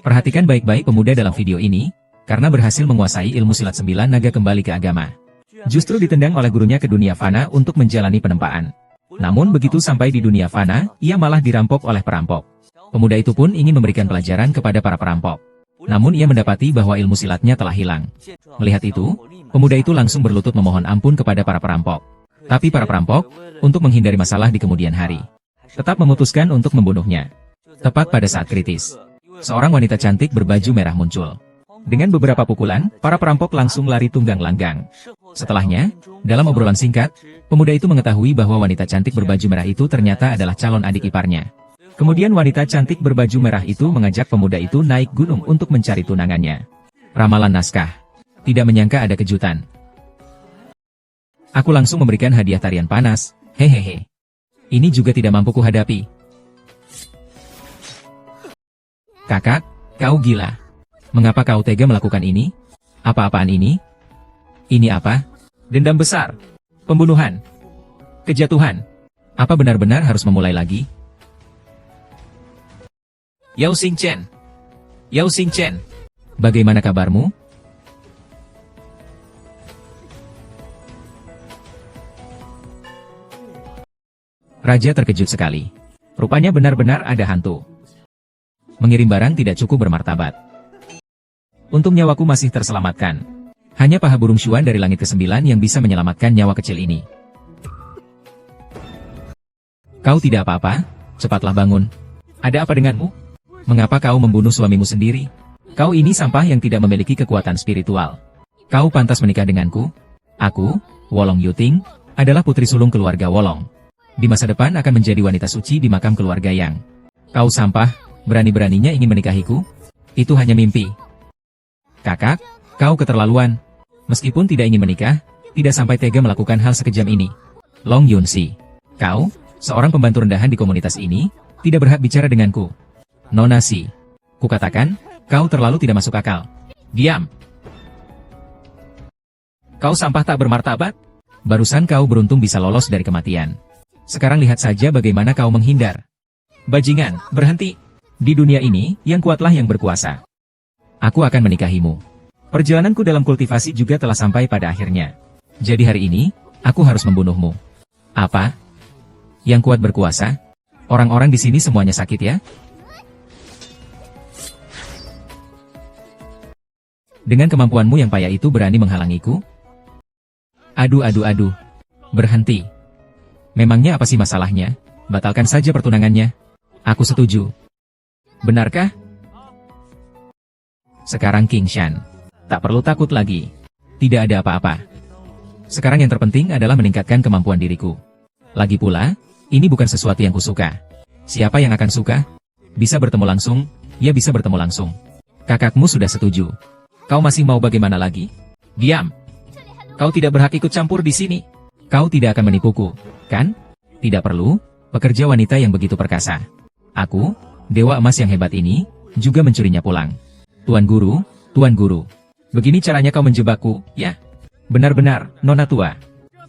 Perhatikan baik-baik pemuda dalam video ini, karena berhasil menguasai ilmu silat 9 naga kembali ke agama. Justru ditendang oleh gurunya ke dunia fana untuk menjalani penempaan. Namun begitu sampai di dunia fana, ia malah dirampok oleh perampok. Pemuda itu pun ingin memberikan pelajaran kepada para perampok. Namun ia mendapati bahwa ilmu silatnya telah hilang. Melihat itu, pemuda itu langsung berlutut memohon ampun kepada para perampok. Tapi para perampok, untuk menghindari masalah di kemudian hari, tetap memutuskan untuk membunuhnya. Tepat pada saat kritis, seorang wanita cantik berbaju merah muncul. Dengan beberapa pukulan, para perampok langsung lari tunggang langgang. Setelahnya, dalam obrolan singkat, pemuda itu mengetahui bahwa wanita cantik berbaju merah itu ternyata adalah calon adik iparnya. Kemudian wanita cantik berbaju merah itu mengajak pemuda itu naik gunung untuk mencari tunangannya. Ramalan naskah. Tidak menyangka ada kejutan. Aku langsung memberikan hadiah tarian panas, hehehe. Ini juga tidak mampu kuhadapi. Kakak, kau gila. Mengapa kau tega melakukan ini? Apa-apaan ini? Ini apa? Dendam besar. Pembunuhan. Kejatuhan. Apa benar-benar harus memulai lagi? Yao Xingchen. Yao Xingchen. Bagaimana kabarmu? Raja terkejut sekali. Rupanya benar-benar ada hantu. Mengirim barang tidak cukup bermartabat. Untung nyawaku masih terselamatkan. Hanya paha burung Xuan dari langit ke-9 yang bisa menyelamatkan nyawa kecil ini. Kau tidak apa-apa? Cepatlah bangun. Ada apa denganmu? Mengapa kau membunuh suamimu sendiri? Kau ini sampah yang tidak memiliki kekuatan spiritual. Kau pantas menikah denganku? Aku, Wolong Yuting, adalah putri sulung keluarga Wolong. Di masa depan akan menjadi wanita suci di makam keluarga Yang. Kau sampah, berani-beraninya ingin menikahiku? Itu hanya mimpi. Kakak, kau keterlaluan. Meskipun tidak ingin menikah, tidak sampai tega melakukan hal sekejam ini. Long Yunxi, kau, seorang pembantu rendahan di komunitas ini, tidak berhak bicara denganku. Nona Si, kukatakan, kau terlalu tidak masuk akal. Diam. Kau sampah tak bermartabat. Barusan kau beruntung bisa lolos dari kematian. Sekarang lihat saja bagaimana kau menghindar. Bajingan, berhenti. Di dunia ini, yang kuatlah yang berkuasa. Aku akan menikahimu. Perjalananku dalam kultivasi juga telah sampai pada akhirnya. Jadi hari ini, aku harus membunuhmu. Apa? Yang kuat berkuasa? Orang-orang di sini semuanya sakit ya? Dengan kemampuanmu yang payah itu berani menghalangiku? Aduh. Berhenti. Memangnya apa sih masalahnya? Batalkan saja pertunangannya. Aku setuju. Benarkah? Sekarang King Shan. Tak perlu takut lagi. Tidak ada apa-apa. Sekarang yang terpenting adalah meningkatkan kemampuan diriku. Lagi pula, ini bukan sesuatu yang kusuka. Siapa yang akan suka? Bisa bertemu langsung, ya bisa bertemu langsung. Kakakmu sudah setuju. Kau masih mau bagaimana lagi? Diam. Kau tidak berhak ikut campur di sini. Kau tidak akan menipuku, kan? Tidak perlu, pekerja wanita yang begitu perkasa. Aku, Dewa Emas yang hebat ini, juga mencurinya pulang. Tuan Guru, begini caranya kau menjebakku, ya? Benar-benar, Nona tua.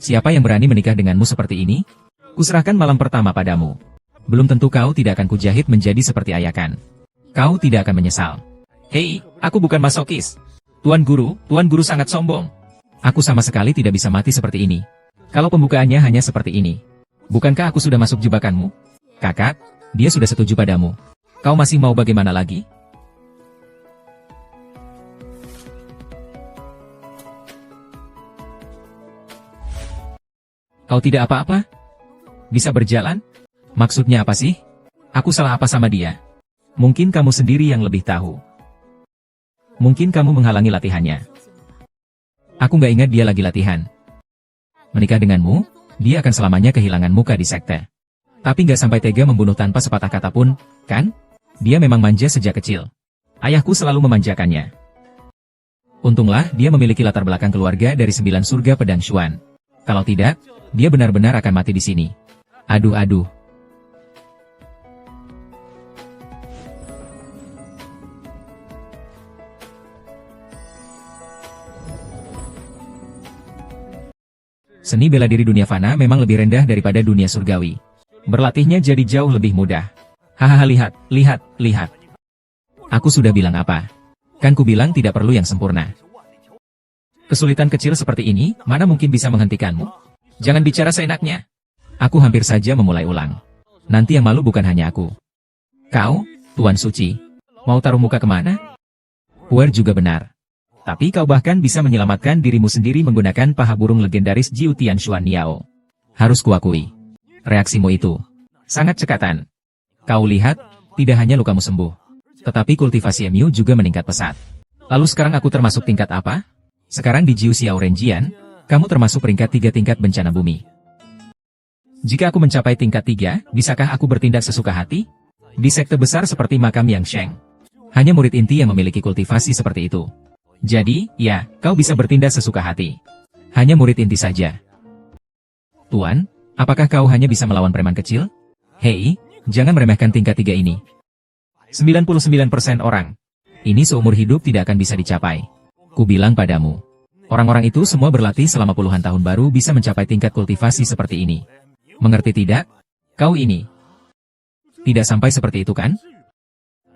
Siapa yang berani menikah denganmu seperti ini? Kuserahkan malam pertama padamu. Belum tentu kau tidak akan kujahit menjadi seperti Ayakan. Kau tidak akan menyesal. Hei, aku bukan masokis. Tuan Guru sangat sombong. Aku sama sekali tidak bisa mati seperti ini. Kalau pembukaannya hanya seperti ini. Bukankah aku sudah masuk jebakanmu? Kakak, dia sudah setuju padamu. Kau masih mau bagaimana lagi? Kau tidak apa-apa? Bisa berjalan? Maksudnya apa sih? Aku salah apa sama dia? Mungkin kamu sendiri yang lebih tahu. Mungkin kamu menghalangi latihannya. Aku nggak ingat dia lagi latihan. Menikah denganmu, dia akan selamanya kehilangan muka di sekte. Tapi nggak sampai tega membunuh tanpa sepatah kata pun, kan? Dia memang manja sejak kecil. Ayahku selalu memanjakannya. Untunglah dia memiliki latar belakang keluarga dari 9 surga pedang Xuan. Kalau tidak, dia benar-benar akan mati di sini. Aduh. Seni bela diri dunia fana memang lebih rendah daripada dunia surgawi. Berlatihnya jadi jauh lebih mudah. Hahaha, lihat. Aku sudah bilang apa? Kan ku bilang tidak perlu yang sempurna. Kesulitan kecil seperti ini, mana mungkin bisa menghentikanmu? Jangan bicara seenaknya. Aku hampir saja memulai ulang. Nanti yang malu bukan hanya aku. Kau, Tuan Suci, mau taruh muka kemana? Puer juga benar. Tapi kau bahkan bisa menyelamatkan dirimu sendiri menggunakan paha burung legendaris Jiu Tian Xuan Niao. Harus kuakui. Reaksimu itu sangat cekatan. Kau lihat, tidak hanya lukamu sembuh, tetapi kultivasi Miu juga meningkat pesat. Lalu sekarang aku termasuk tingkat apa? Sekarang di Jiu Xiao Renjian, kamu termasuk peringkat 3 tingkat bencana bumi. Jika aku mencapai tingkat 3, bisakah aku bertindak sesuka hati? Di sekte besar seperti makam Yang Sheng, hanya murid inti yang memiliki kultivasi seperti itu. Jadi, ya, kau bisa bertindak sesuka hati. Hanya murid inti saja. Tuan, apakah kau hanya bisa melawan preman kecil? Hei, jangan meremehkan tingkat 3 ini. 99% orang. Ini seumur hidup tidak akan bisa dicapai. Ku bilang padamu. Orang-orang itu semua berlatih selama puluhan tahun baru bisa mencapai tingkat kultivasi seperti ini. Mengerti tidak? Kau ini. Tidak sampai seperti itu kan?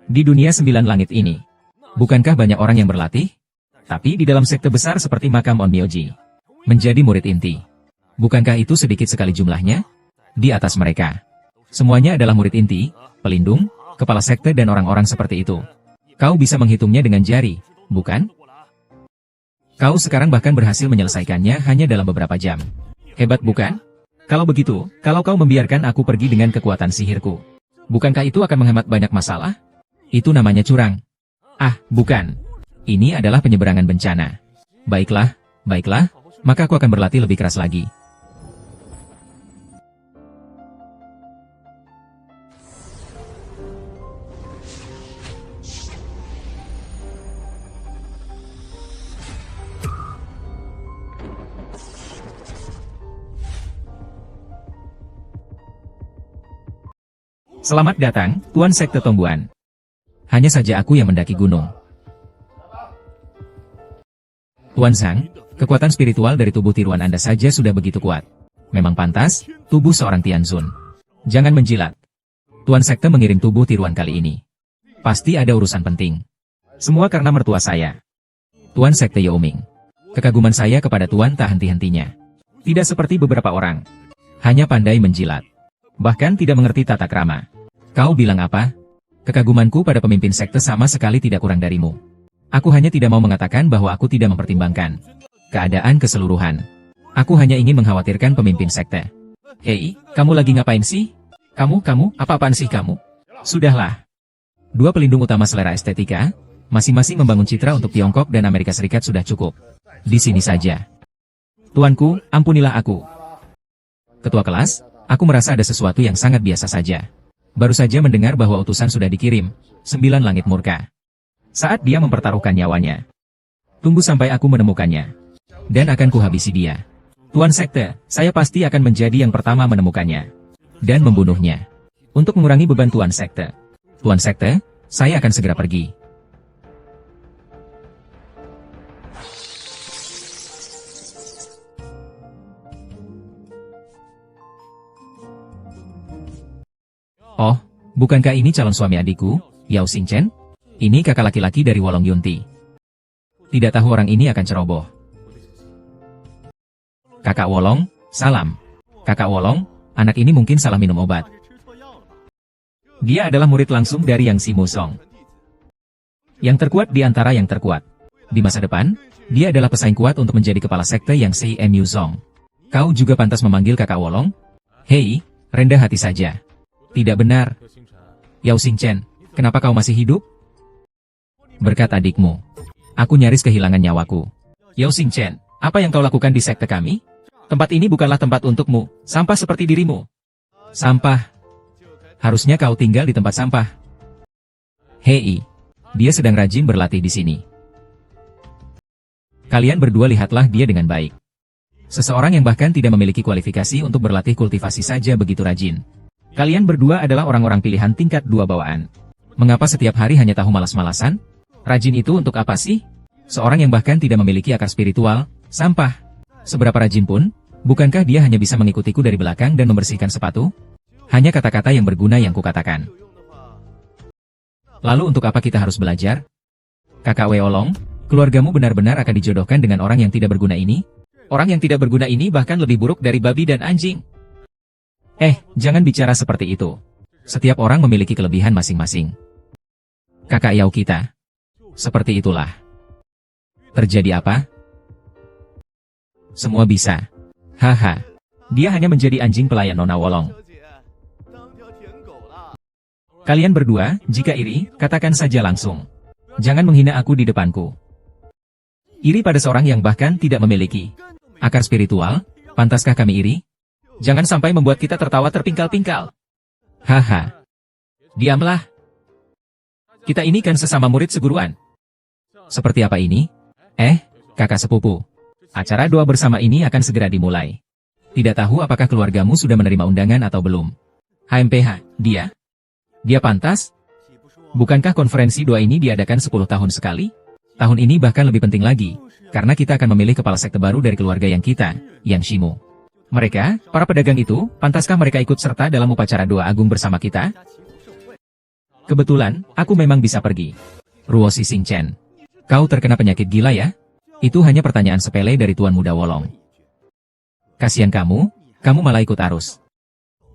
Di dunia 9 langit ini. Bukankah banyak orang yang berlatih? Tapi di dalam sekte besar seperti makam Onmyoji, menjadi murid inti. Bukankah itu sedikit sekali jumlahnya? Di atas mereka, semuanya adalah murid inti, pelindung, kepala sekte dan orang-orang seperti itu. Kau bisa menghitungnya dengan jari, bukan? Kau sekarang bahkan berhasil menyelesaikannya hanya dalam beberapa jam. Hebat bukan? Kalau begitu, kalau kau membiarkan aku pergi dengan kekuatan sihirku, bukankah itu akan menghemat banyak masalah? Itu namanya curang. Ah, bukan. Ini adalah penyeberangan bencana. Baiklah, baiklah, maka aku akan berlatih lebih keras lagi. Selamat datang, Tuan Sekte Tongguan. Hanya saja aku yang mendaki gunung. Tuan Zhang, kekuatan spiritual dari tubuh tiruan Anda saja sudah begitu kuat. Memang pantas, tubuh seorang Tianzun. Jangan menjilat. Tuan Sekte mengirim tubuh tiruan kali ini. Pasti ada urusan penting. Semua karena mertua saya. Tuan Sekte Yaoming. Kekaguman saya kepada Tuan tak henti-hentinya. Tidak seperti beberapa orang. Hanya pandai menjilat. Bahkan tidak mengerti tata krama. Kau bilang apa? Kekagumanku pada pemimpin sekte sama sekali tidak kurang darimu. Aku hanya tidak mau mengatakan bahwa aku tidak mempertimbangkan keadaan keseluruhan. Aku hanya ingin mengkhawatirkan pemimpin sekte. Hei, kamu lagi ngapain sih? Kamu, apa-apaan sih kamu? Sudahlah. Dua pelindung utama selera estetika, masing-masing membangun citra untuk Tiongkok dan Amerika Serikat sudah cukup. Di sini saja. Tuanku, ampunilah aku. Ketua kelas, aku merasa ada sesuatu yang sangat biasa saja. Baru saja mendengar bahwa utusan sudah dikirim, 9 langit murka. Saat dia mempertaruhkan nyawanya. Tunggu sampai aku menemukannya. Dan akan kuhabisi dia. Tuan Sekte, saya pasti akan menjadi yang pertama menemukannya. Dan membunuhnya. Untuk mengurangi beban Tuan Sekte. Tuan Sekte, saya akan segera pergi. Oh, bukankah ini calon suami adikku, Yao Xingchen? Ini kakak laki-laki dari Wolong Yunti. Tidak tahu orang ini akan ceroboh. Kakak Wolong, salam. Kakak Wolong, anak ini mungkin salah minum obat. Dia adalah murid langsung dari Yang Si Musong. Yang terkuat di antara yang terkuat. Di masa depan, dia adalah pesaing kuat untuk menjadi kepala sekte Yang Si Mu Song. Kau juga pantas memanggil kakak Wolong? Hei, rendah hati saja. Tidak benar. Yao Xingchen, kenapa kau masih hidup? Berkat adikmu. Aku nyaris kehilangan nyawaku. Yao Xingchen, apa yang kau lakukan di sekte kami? Tempat ini bukanlah tempat untukmu, sampah seperti dirimu. Sampah. Harusnya kau tinggal di tempat sampah. Hei, dia sedang rajin berlatih di sini. Kalian berdua lihatlah dia dengan baik. Seseorang yang bahkan tidak memiliki kualifikasi untuk berlatih kultivasi saja begitu rajin. Kalian berdua adalah orang-orang pilihan tingkat 2 bawaan. Mengapa setiap hari hanya tahu malas-malasan? Rajin itu untuk apa sih? Seorang yang bahkan tidak memiliki akar spiritual, sampah. Seberapa rajin pun, bukankah dia hanya bisa mengikutiku dari belakang dan membersihkan sepatu? Hanya kata-kata yang berguna yang kukatakan. Lalu untuk apa kita harus belajar? Kakak Weolong, keluargamu benar-benar akan dijodohkan dengan orang yang tidak berguna ini? Orang yang tidak berguna ini bahkan lebih buruk dari babi dan anjing. Jangan bicara seperti itu. Setiap orang memiliki kelebihan masing-masing. Kakak Yao kita. Seperti itulah. Terjadi apa? Semua bisa. Haha. Dia hanya menjadi anjing pelayan Nona Wolong. Kalian berdua, jika iri, katakan saja langsung. Jangan menghina aku di depanku. Iri pada seorang yang bahkan tidak memiliki akar spiritual, pantaskah kami iri? Jangan sampai membuat kita tertawa terpingkal-pingkal. Haha. Diamlah. Kita ini kan sesama murid seguruan. Seperti apa ini? Kakak sepupu. Acara doa bersama ini akan segera dimulai. Tidak tahu apakah keluargamu sudah menerima undangan atau belum. HMPH, dia pantas? Bukankah konferensi doa ini diadakan 10 tahun sekali? Tahun ini bahkan lebih penting lagi, karena kita akan memilih kepala sekte baru dari keluarga yang kita, Yang Shimu. Mereka, para pedagang itu, pantaskah mereka ikut serta dalam upacara doa agung bersama kita? Kebetulan, aku memang bisa pergi. Ruo Si Xingchen. Kau terkena penyakit gila ya? Itu hanya pertanyaan sepele dari Tuan Muda Wolong. Kasihan kamu malah ikut arus.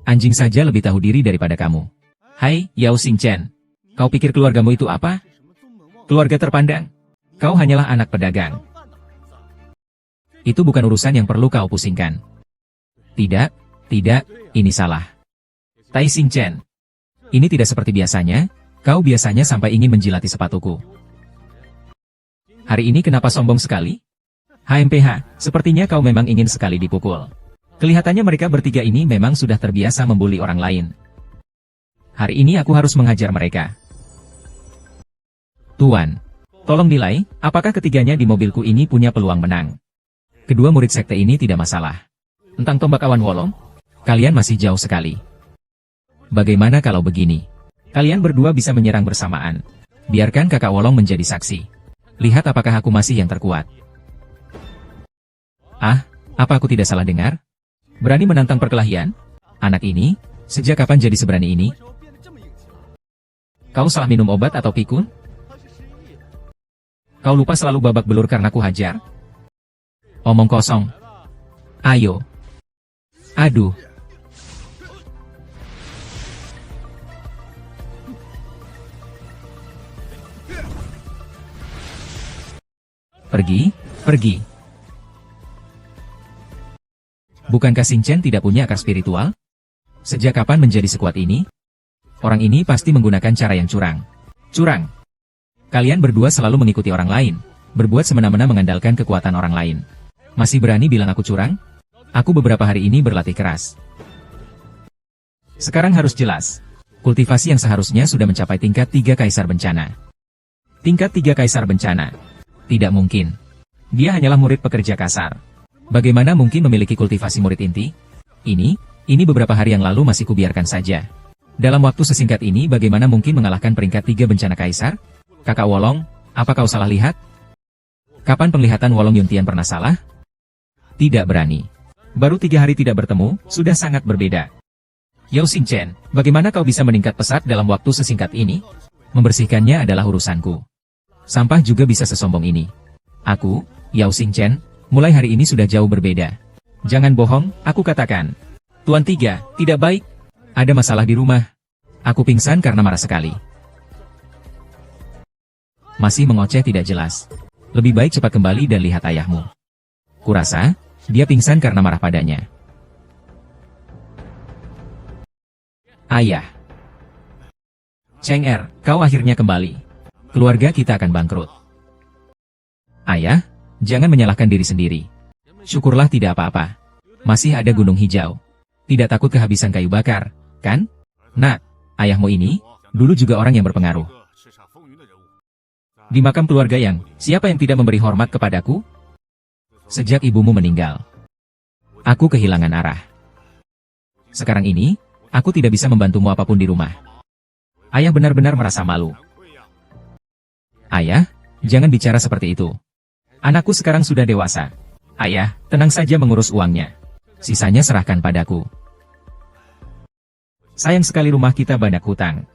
Anjing saja lebih tahu diri daripada kamu. Hai, Yao Xingchen. Kau pikir keluargamu itu apa? Keluarga terpandang. Kau hanyalah anak pedagang. Itu bukan urusan yang perlu kau pusingkan. Tidak, ini salah. Tai Xingchen. Ini tidak seperti biasanya, kau biasanya sampai ingin menjilati sepatuku. Hari ini kenapa sombong sekali? HMPH, sepertinya kau memang ingin sekali dipukul. Kelihatannya mereka bertiga ini memang sudah terbiasa membuli orang lain. Hari ini aku harus menghajar mereka. Tuan, tolong nilai, apakah ketiganya di mobilku ini punya peluang menang? Kedua murid sekte ini tidak masalah. Tentang tombak awan Wolong, kalian masih jauh sekali. Bagaimana kalau begini? Kalian berdua bisa menyerang bersamaan. Biarkan kakak Wolong menjadi saksi. Lihat apakah aku masih yang terkuat. Apa aku tidak salah dengar? Berani menantang perkelahian? Anak ini, sejak kapan jadi seberani ini? Kau salah minum obat atau pikun? Kau lupa selalu babak belur karena ku hajar? Omong kosong. Ayo. Aduh. Pergi. Bukankah Xingchen tidak punya akar spiritual? Sejak kapan menjadi sekuat ini? Orang ini pasti menggunakan cara yang curang. Curang. Kalian berdua selalu mengikuti orang lain, berbuat semena-mena mengandalkan kekuatan orang lain. Masih berani bilang aku curang? Aku beberapa hari ini berlatih keras. Sekarang harus jelas. Kultivasi yang seharusnya sudah mencapai tingkat 3 Kaisar Bencana. Tingkat 3 Kaisar Bencana. Tidak mungkin. Dia hanyalah murid pekerja kasar. Bagaimana mungkin memiliki kultivasi murid inti? Ini beberapa hari yang lalu masih kubiarkan saja. Dalam waktu sesingkat ini bagaimana mungkin mengalahkan peringkat 3 Bencana Kaisar? Kakak Wolong, apa kau salah lihat? Kapan penglihatan Wolong Yuntian pernah salah? Tidak berani. Baru 3 hari tidak bertemu, sudah sangat berbeda. Yao Xingchen, bagaimana kau bisa meningkat pesat dalam waktu sesingkat ini? Membersihkannya adalah urusanku. Sampah juga bisa sesombong ini. Aku, Yao Xingchen, mulai hari ini sudah jauh berbeda. Jangan bohong, aku katakan. Tuan Tiga, tidak baik. Ada masalah di rumah. Aku pingsan karena marah sekali. Masih mengoceh tidak jelas. Lebih baik cepat kembali dan lihat ayahmu. Kurasa, dia pingsan karena marah padanya. Ayah. Cheng Er, kau akhirnya kembali. Keluarga kita akan bangkrut. Ayah, jangan menyalahkan diri sendiri. Syukurlah tidak apa-apa. Masih ada gunung hijau. Tidak takut kehabisan kayu bakar, kan? Nak, ayahmu ini, dulu juga orang yang berpengaruh. Di makam keluarga siapa yang tidak memberi hormat kepadaku? Sejak ibumu meninggal, aku kehilangan arah. Sekarang ini, aku tidak bisa membantumu apapun di rumah. Ayah benar-benar merasa malu. Ayah, jangan bicara seperti itu. Anakku sekarang sudah dewasa. Ayah, tenang saja mengurus uangnya. Sisanya serahkan padaku. Sayang sekali rumah kita banyak hutang.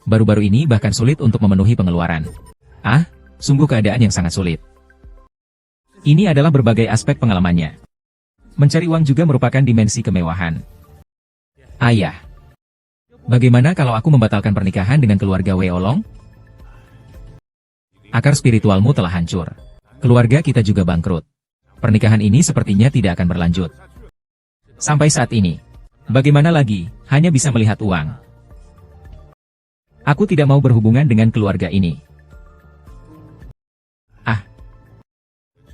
Baru-baru ini bahkan sulit untuk memenuhi pengeluaran. Ah, sungguh keadaan yang sangat sulit. Ini adalah berbagai aspek pengalamannya. Mencari uang juga merupakan dimensi kemewahan. Ayah, bagaimana kalau aku membatalkan pernikahan dengan keluarga Wei Olong? Akar spiritualmu telah hancur. Keluarga kita juga bangkrut. Pernikahan ini sepertinya tidak akan berlanjut. Sampai saat ini, bagaimana lagi, hanya bisa melihat uang. Aku tidak mau berhubungan dengan keluarga ini. Ah,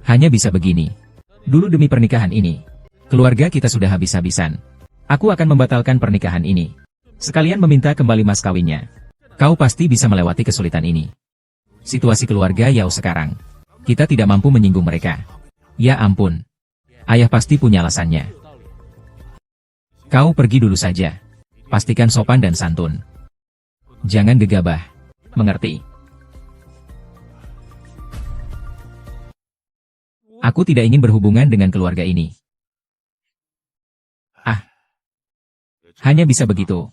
hanya bisa begini. Dulu demi pernikahan ini, keluarga kita sudah habis-habisan. Aku akan membatalkan pernikahan ini. Sekalian meminta kembali mas kawinnya. Kau pasti bisa melewati kesulitan ini. Situasi keluarga Yao sekarang. Kita tidak mampu menyinggung mereka. Ya ampun. Ayah pasti punya alasannya. Kau pergi dulu saja. Pastikan sopan dan santun. Jangan gegabah. Mengerti? Aku tidak ingin berhubungan dengan keluarga ini. Hanya bisa begitu.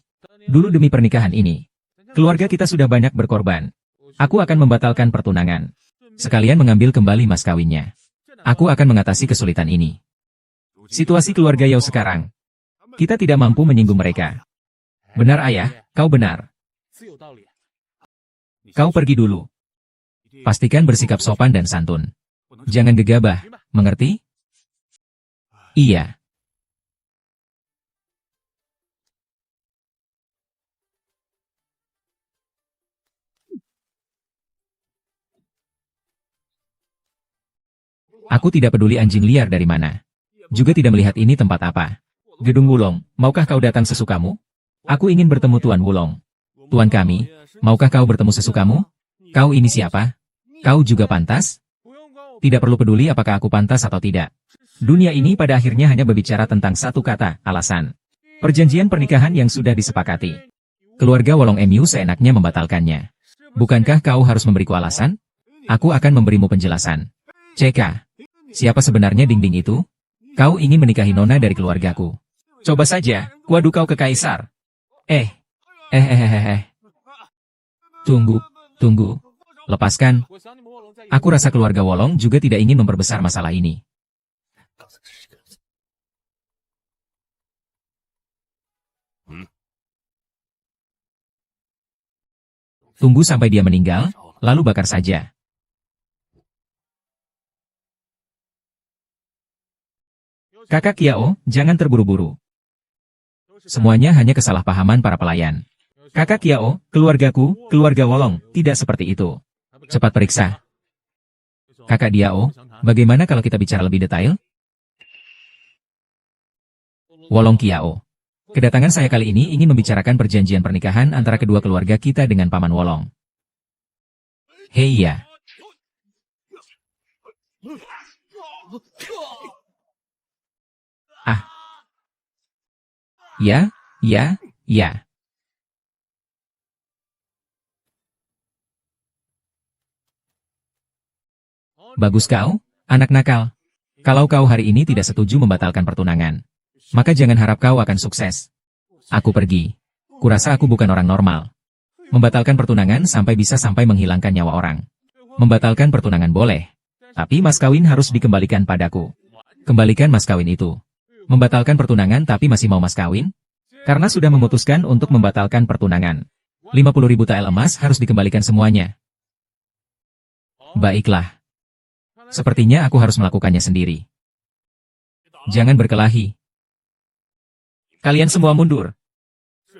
Dulu demi pernikahan ini, keluarga kita sudah banyak berkorban. Aku akan membatalkan pertunangan. Sekalian mengambil kembali mas kawinnya. Aku akan mengatasi kesulitan ini. Situasi keluarga Yao sekarang. Kita tidak mampu menyinggung mereka. Benar ayah, kau benar. Kau pergi dulu. Pastikan bersikap sopan dan santun. Jangan gegabah, mengerti? Iya. Aku tidak peduli anjing liar dari mana. Juga tidak melihat ini tempat apa. Gedung Wulong, maukah kau datang sesukamu? Aku ingin bertemu Tuan Wulong. Tuan kami, maukah kau bertemu sesukamu? Kau ini siapa? Kau juga pantas? Tidak perlu peduli apakah aku pantas atau tidak. Dunia ini pada akhirnya hanya berbicara tentang satu kata, alasan. Perjanjian pernikahan yang sudah disepakati. Keluarga Wolong MU seenaknya membatalkannya. Bukankah kau harus memberiku alasan? Aku akan memberimu penjelasan. CK. Siapa sebenarnya Ding-Ding itu? Kau ingin menikahi nona dari keluargaku. Coba saja, kuadu kau ke kaisar. Tunggu. Lepaskan. Aku rasa keluarga Wolong juga tidak ingin memperbesar masalah ini. Tunggu sampai dia meninggal, lalu bakar saja. Kakak Kiao, jangan terburu-buru. Semuanya hanya kesalahpahaman para pelayan. Kakak Kiao, keluargaku, keluarga Wolong, tidak seperti itu. Cepat periksa. Kakak Diao, bagaimana kalau kita bicara lebih detail? Wolong Kiao. Kedatangan saya kali ini ingin membicarakan perjanjian pernikahan antara kedua keluarga kita dengan Paman Wolong. Hei ya. Ya. Bagus kau, anak nakal. Kalau kau hari ini tidak setuju membatalkan pertunangan, maka jangan harap kau akan sukses. Aku pergi. Kurasa aku bukan orang normal. Membatalkan pertunangan sampai menghilangkan nyawa orang. Membatalkan pertunangan boleh, tapi mas kawin harus dikembalikan padaku. Kembalikan mas kawin itu. Membatalkan pertunangan tapi masih mau mas kawin? Karena sudah memutuskan untuk membatalkan pertunangan. 50.000 tael emas harus dikembalikan semuanya. Baiklah. Sepertinya aku harus melakukannya sendiri. Jangan berkelahi. Kalian semua mundur.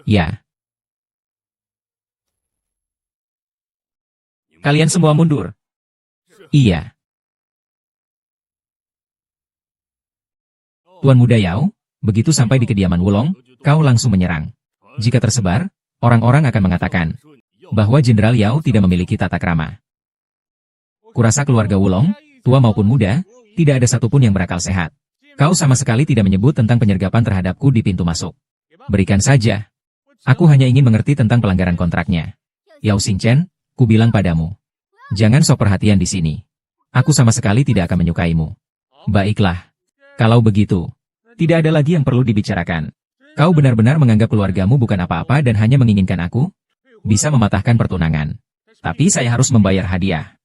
Ya. Kalian semua mundur. Iya. Tuan Muda Yao, begitu sampai di kediaman Wulong, kau langsung menyerang. Jika tersebar, orang-orang akan mengatakan bahwa Jenderal Yao tidak memiliki tata krama. Kurasa keluarga Wulong, tua maupun muda, tidak ada satupun yang berakal sehat. Kau sama sekali tidak menyebut tentang penyergapan terhadapku di pintu masuk. Berikan saja. Aku hanya ingin mengerti tentang pelanggaran kontraknya. Yao Xingchen, ku bilang padamu. Jangan sok perhatian di sini. Aku sama sekali tidak akan menyukaimu. Baiklah. Kalau begitu, tidak ada lagi yang perlu dibicarakan. Kau benar-benar menganggap keluargamu bukan apa-apa dan hanya menginginkan aku? bisa mematahkan pertunangan. Tapi saya harus membayar hadiah.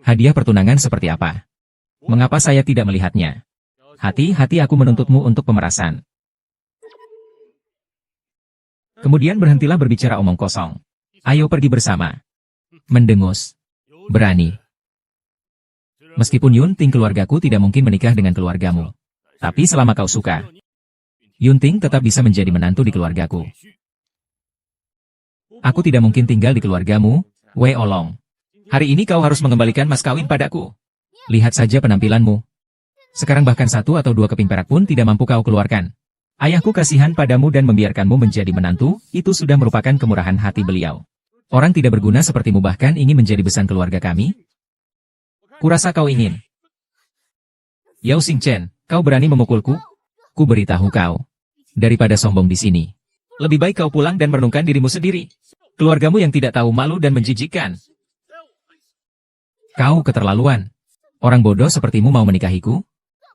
Hadiah pertunangan seperti apa? Mengapa saya tidak melihatnya? Hati-hati, aku menuntutmu untuk pemerasan. Kemudian berhentilah berbicara omong kosong. Ayo pergi bersama. Mendengus. Berani. Meskipun Yunting keluargaku tidak mungkin menikah dengan keluargamu. Tapi selama kau suka, Yunting tetap bisa menjadi menantu di keluargaku. Aku tidak mungkin tinggal di keluargamu, Wei Olong. Hari ini kau harus mengembalikan mas kawin padaku. Lihat saja penampilanmu. Sekarang bahkan 1 atau 2 keping perak pun tidak mampu kau keluarkan. Ayahku kasihan padamu dan membiarkanmu menjadi menantu, itu sudah merupakan kemurahan hati beliau. Orang tidak berguna sepertimu bahkan ingin menjadi besan keluarga kami? Kurasa kau ingin. Yao Xingchen, kau berani memukulku? Ku beritahu kau. Daripada sombong di sini, lebih baik kau pulang dan merenungkan dirimu sendiri. Keluargamu yang tidak tahu malu dan menjijikkan. Kau keterlaluan. Orang bodoh sepertimu mau menikahiku?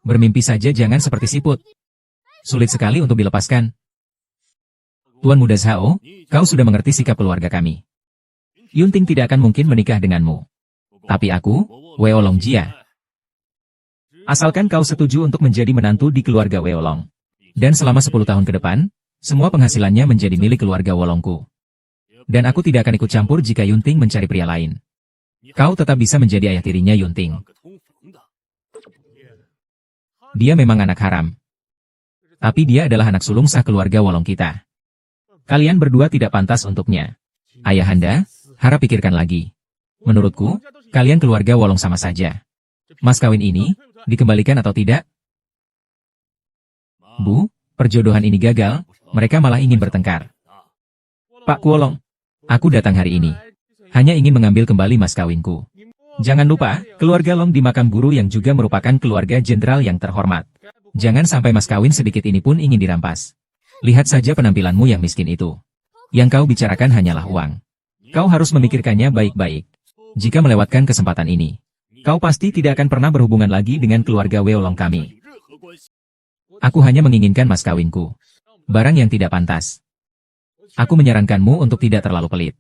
Bermimpi saja, jangan seperti siput. Sulit sekali untuk dilepaskan. Tuan Muda Zhao, kau sudah mengerti sikap keluarga kami. Yunting tidak akan mungkin menikah denganmu. Tapi aku, Wei Olong Jia. Asalkan kau setuju untuk menjadi menantu di keluarga Wei Olong. Dan selama 10 tahun ke depan, semua penghasilannya menjadi milik keluarga Wolongku. Dan aku tidak akan ikut campur jika Yunting mencari pria lain. Kau tetap bisa menjadi ayah tirinya Yunting. Dia memang anak haram. Tapi dia adalah anak sulung sah keluarga Wolong kita. Kalian berdua tidak pantas untuknya. Ayahanda, harap pikirkan lagi. Menurutku, kalian keluarga Wolong sama saja. Mas kawin ini, dikembalikan atau tidak? Bu, perjodohan ini gagal, mereka malah ingin bertengkar. Pak Kuolong, aku datang hari ini. Hanya ingin mengambil kembali mas kawinku. Jangan lupa, keluarga Long di makam guru yang juga merupakan keluarga jenderal yang terhormat. Jangan sampai mas kawin sedikit ini pun ingin dirampas. Lihat saja penampilanmu yang miskin itu. Yang kau bicarakan hanyalah uang. Kau harus memikirkannya baik-baik. Jika melewatkan kesempatan ini, kau pasti tidak akan pernah berhubungan lagi dengan keluarga Wei Olong kami. Aku hanya menginginkan mas kawinku. Barang yang tidak pantas. Aku menyarankanmu untuk tidak terlalu pelit.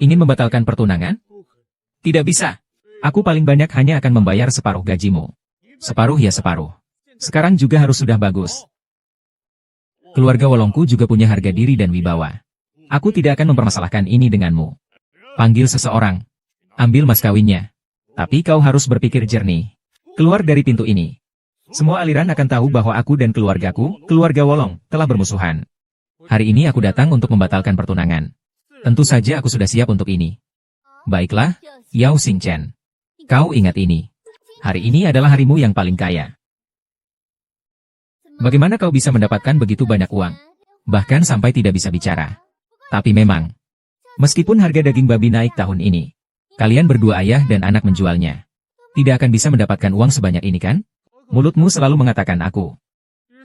Ingin membatalkan pertunangan? Tidak bisa. Aku paling banyak hanya akan membayar separuh gajimu. Separuh ya separuh. Sekarang juga harus sudah bagus. Keluarga Wolongku juga punya harga diri dan wibawa. Aku tidak akan mempermasalahkan ini denganmu. Panggil seseorang. Ambil mas kawinnya. Tapi kau harus berpikir jernih. Keluar dari pintu ini. Semua aliran akan tahu bahwa aku dan keluargaku, keluarga Wolong, telah bermusuhan. Hari ini aku datang untuk membatalkan pertunangan. Tentu saja aku sudah siap untuk ini. Baiklah, Yao Xingchen. Kau ingat ini. Hari ini adalah harimu yang paling kaya. Bagaimana kau bisa mendapatkan begitu banyak uang? Bahkan sampai tidak bisa bicara. Tapi memang, meskipun harga daging babi naik tahun ini, kalian berdua ayah dan anak menjualnya. Tidak akan bisa mendapatkan uang sebanyak ini kan? Mulutmu selalu mengatakan aku.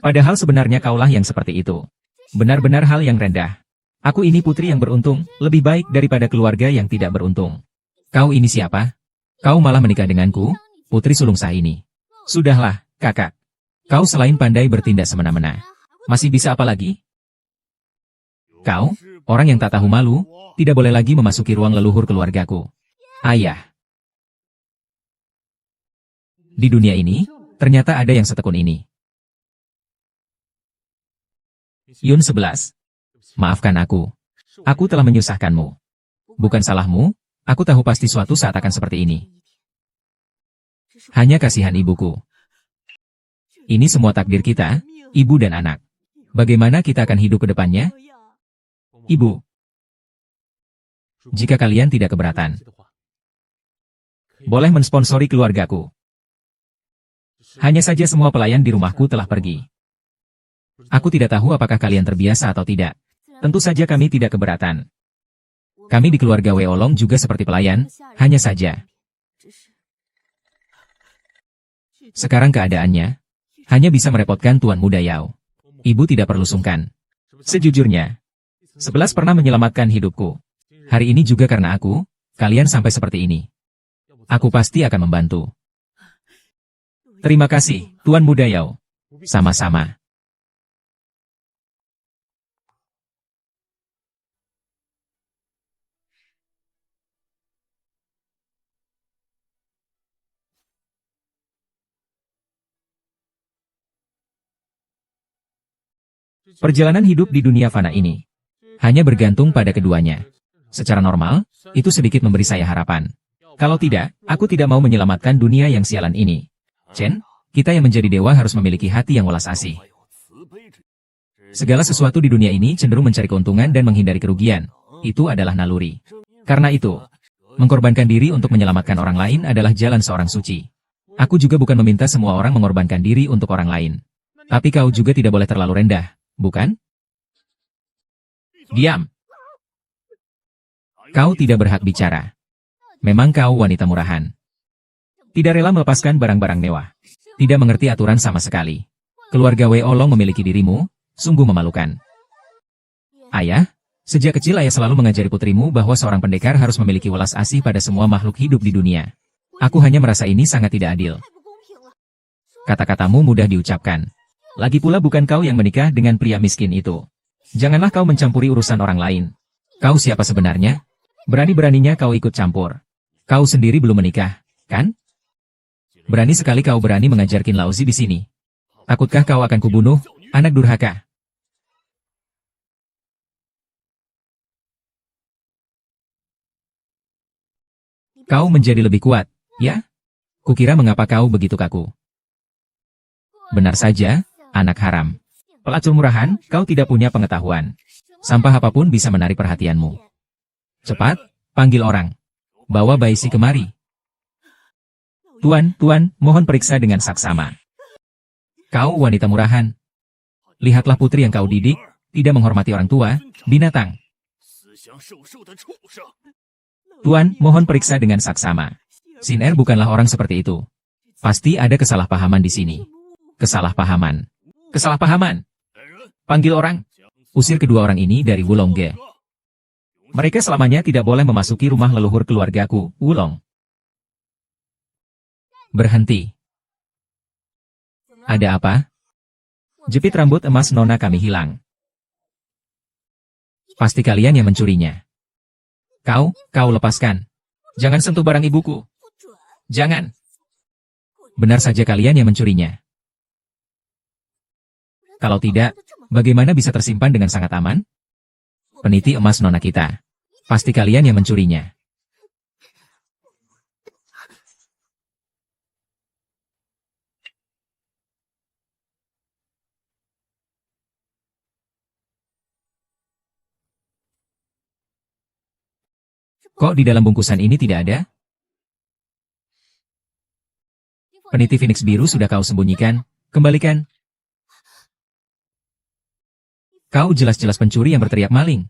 Padahal sebenarnya kaulah yang seperti itu. Benar-benar hal yang rendah. Aku ini putri yang beruntung, lebih baik daripada keluarga yang tidak beruntung. Kau ini siapa? Kau malah menikah denganku, putri sulung sah ini. Sudahlah, kakak. Kau selain pandai bertindak semena-mena, masih bisa apa lagi? Kau, orang yang tak tahu malu, tidak boleh lagi memasuki ruang leluhur keluargaku. Ayah. Di dunia ini, ternyata ada yang setekun ini. Yun 11. Maafkan aku. Aku telah menyusahkanmu. Bukan salahmu, aku tahu pasti suatu saat akan seperti ini. Hanya kasihan ibuku. Ini semua takdir kita, ibu dan anak. Bagaimana kita akan hidup ke depannya? Ibu. Jika kalian tidak keberatan, boleh mensponsori keluargaku. Hanya saja semua pelayan di rumahku telah pergi. Aku tidak tahu apakah kalian terbiasa atau tidak. Tentu saja kami tidak keberatan. Kami di keluarga Wei Olong juga seperti pelayan, hanya saja. Sekarang keadaannya, hanya bisa merepotkan Tuan Muda Yao. Ibu tidak perlu sungkan. Sejujurnya, 11 pernah menyelamatkan hidupku. Hari ini juga karena aku, kalian sampai seperti ini. Aku pasti akan membantu. Terima kasih, Tuan Muda Yao. Sama-sama. Perjalanan hidup di dunia fana ini hanya bergantung pada keduanya. Secara normal, itu sedikit memberi saya harapan. Kalau tidak, aku tidak mau menyelamatkan dunia yang sialan ini. Chen, kita yang menjadi dewa harus memiliki hati yang welas asih. Segala sesuatu di dunia ini cenderung mencari keuntungan dan menghindari kerugian. Itu adalah naluri. Karena itu, mengorbankan diri untuk menyelamatkan orang lain adalah jalan seorang suci. Aku juga bukan meminta semua orang mengorbankan diri untuk orang lain. Tapi kau juga tidak boleh terlalu rendah, bukan? Diam. Kau tidak berhak bicara. Memang kau wanita murahan. Tidak rela melepaskan barang-barang mewah. Tidak mengerti aturan sama sekali. Keluarga Wei Olong memiliki dirimu, sungguh memalukan. Ayah, sejak kecil ayah selalu mengajari putrimu bahwa seorang pendekar harus memiliki welas asih pada semua makhluk hidup di dunia. Aku hanya merasa ini sangat tidak adil. Kata-katamu mudah diucapkan. Lagi pula bukan kau yang menikah dengan pria miskin itu. Janganlah kau mencampuri urusan orang lain. Kau siapa sebenarnya? Berani-beraninya kau ikut campur. Kau sendiri belum menikah, kan? Berani sekali kau berani mengajar Qin Laozi di sini. Takutkah kau akan kubunuh, anak durhaka? Kau menjadi lebih kuat, ya? Kukira mengapa kau begitu kaku. Benar saja, anak haram. Pelacur murahan, kau tidak punya pengetahuan. Sampah apapun bisa menarik perhatianmu. Cepat, panggil orang. Bawa Baisi kemari. Tuan, mohon periksa dengan saksama. Kau wanita murahan. Lihatlah putri yang kau didik, tidak menghormati orang tua, binatang. Tuan, mohon periksa dengan saksama. Xin Er bukanlah orang seperti itu. Pasti ada kesalahpahaman di sini. Kesalahpahaman. Kesalahpahaman. Panggil orang. Usir kedua orang ini dari Wulongge. Mereka selamanya tidak boleh memasuki rumah leluhur keluargaku, Wulong. Berhenti. Ada apa? Jepit rambut emas nona kami hilang. Pasti kalian yang mencurinya. Kau lepaskan. Jangan sentuh barang ibuku. Jangan. Benar saja kalian yang mencurinya. Kalau tidak, bagaimana bisa tersimpan dengan sangat aman? Peniti emas nona kita. Pasti kalian yang mencurinya. Kok di dalam bungkusan ini tidak ada? Peniti Phoenix biru sudah kau sembunyikan, kembalikan. Kau jelas-jelas pencuri yang berteriak maling.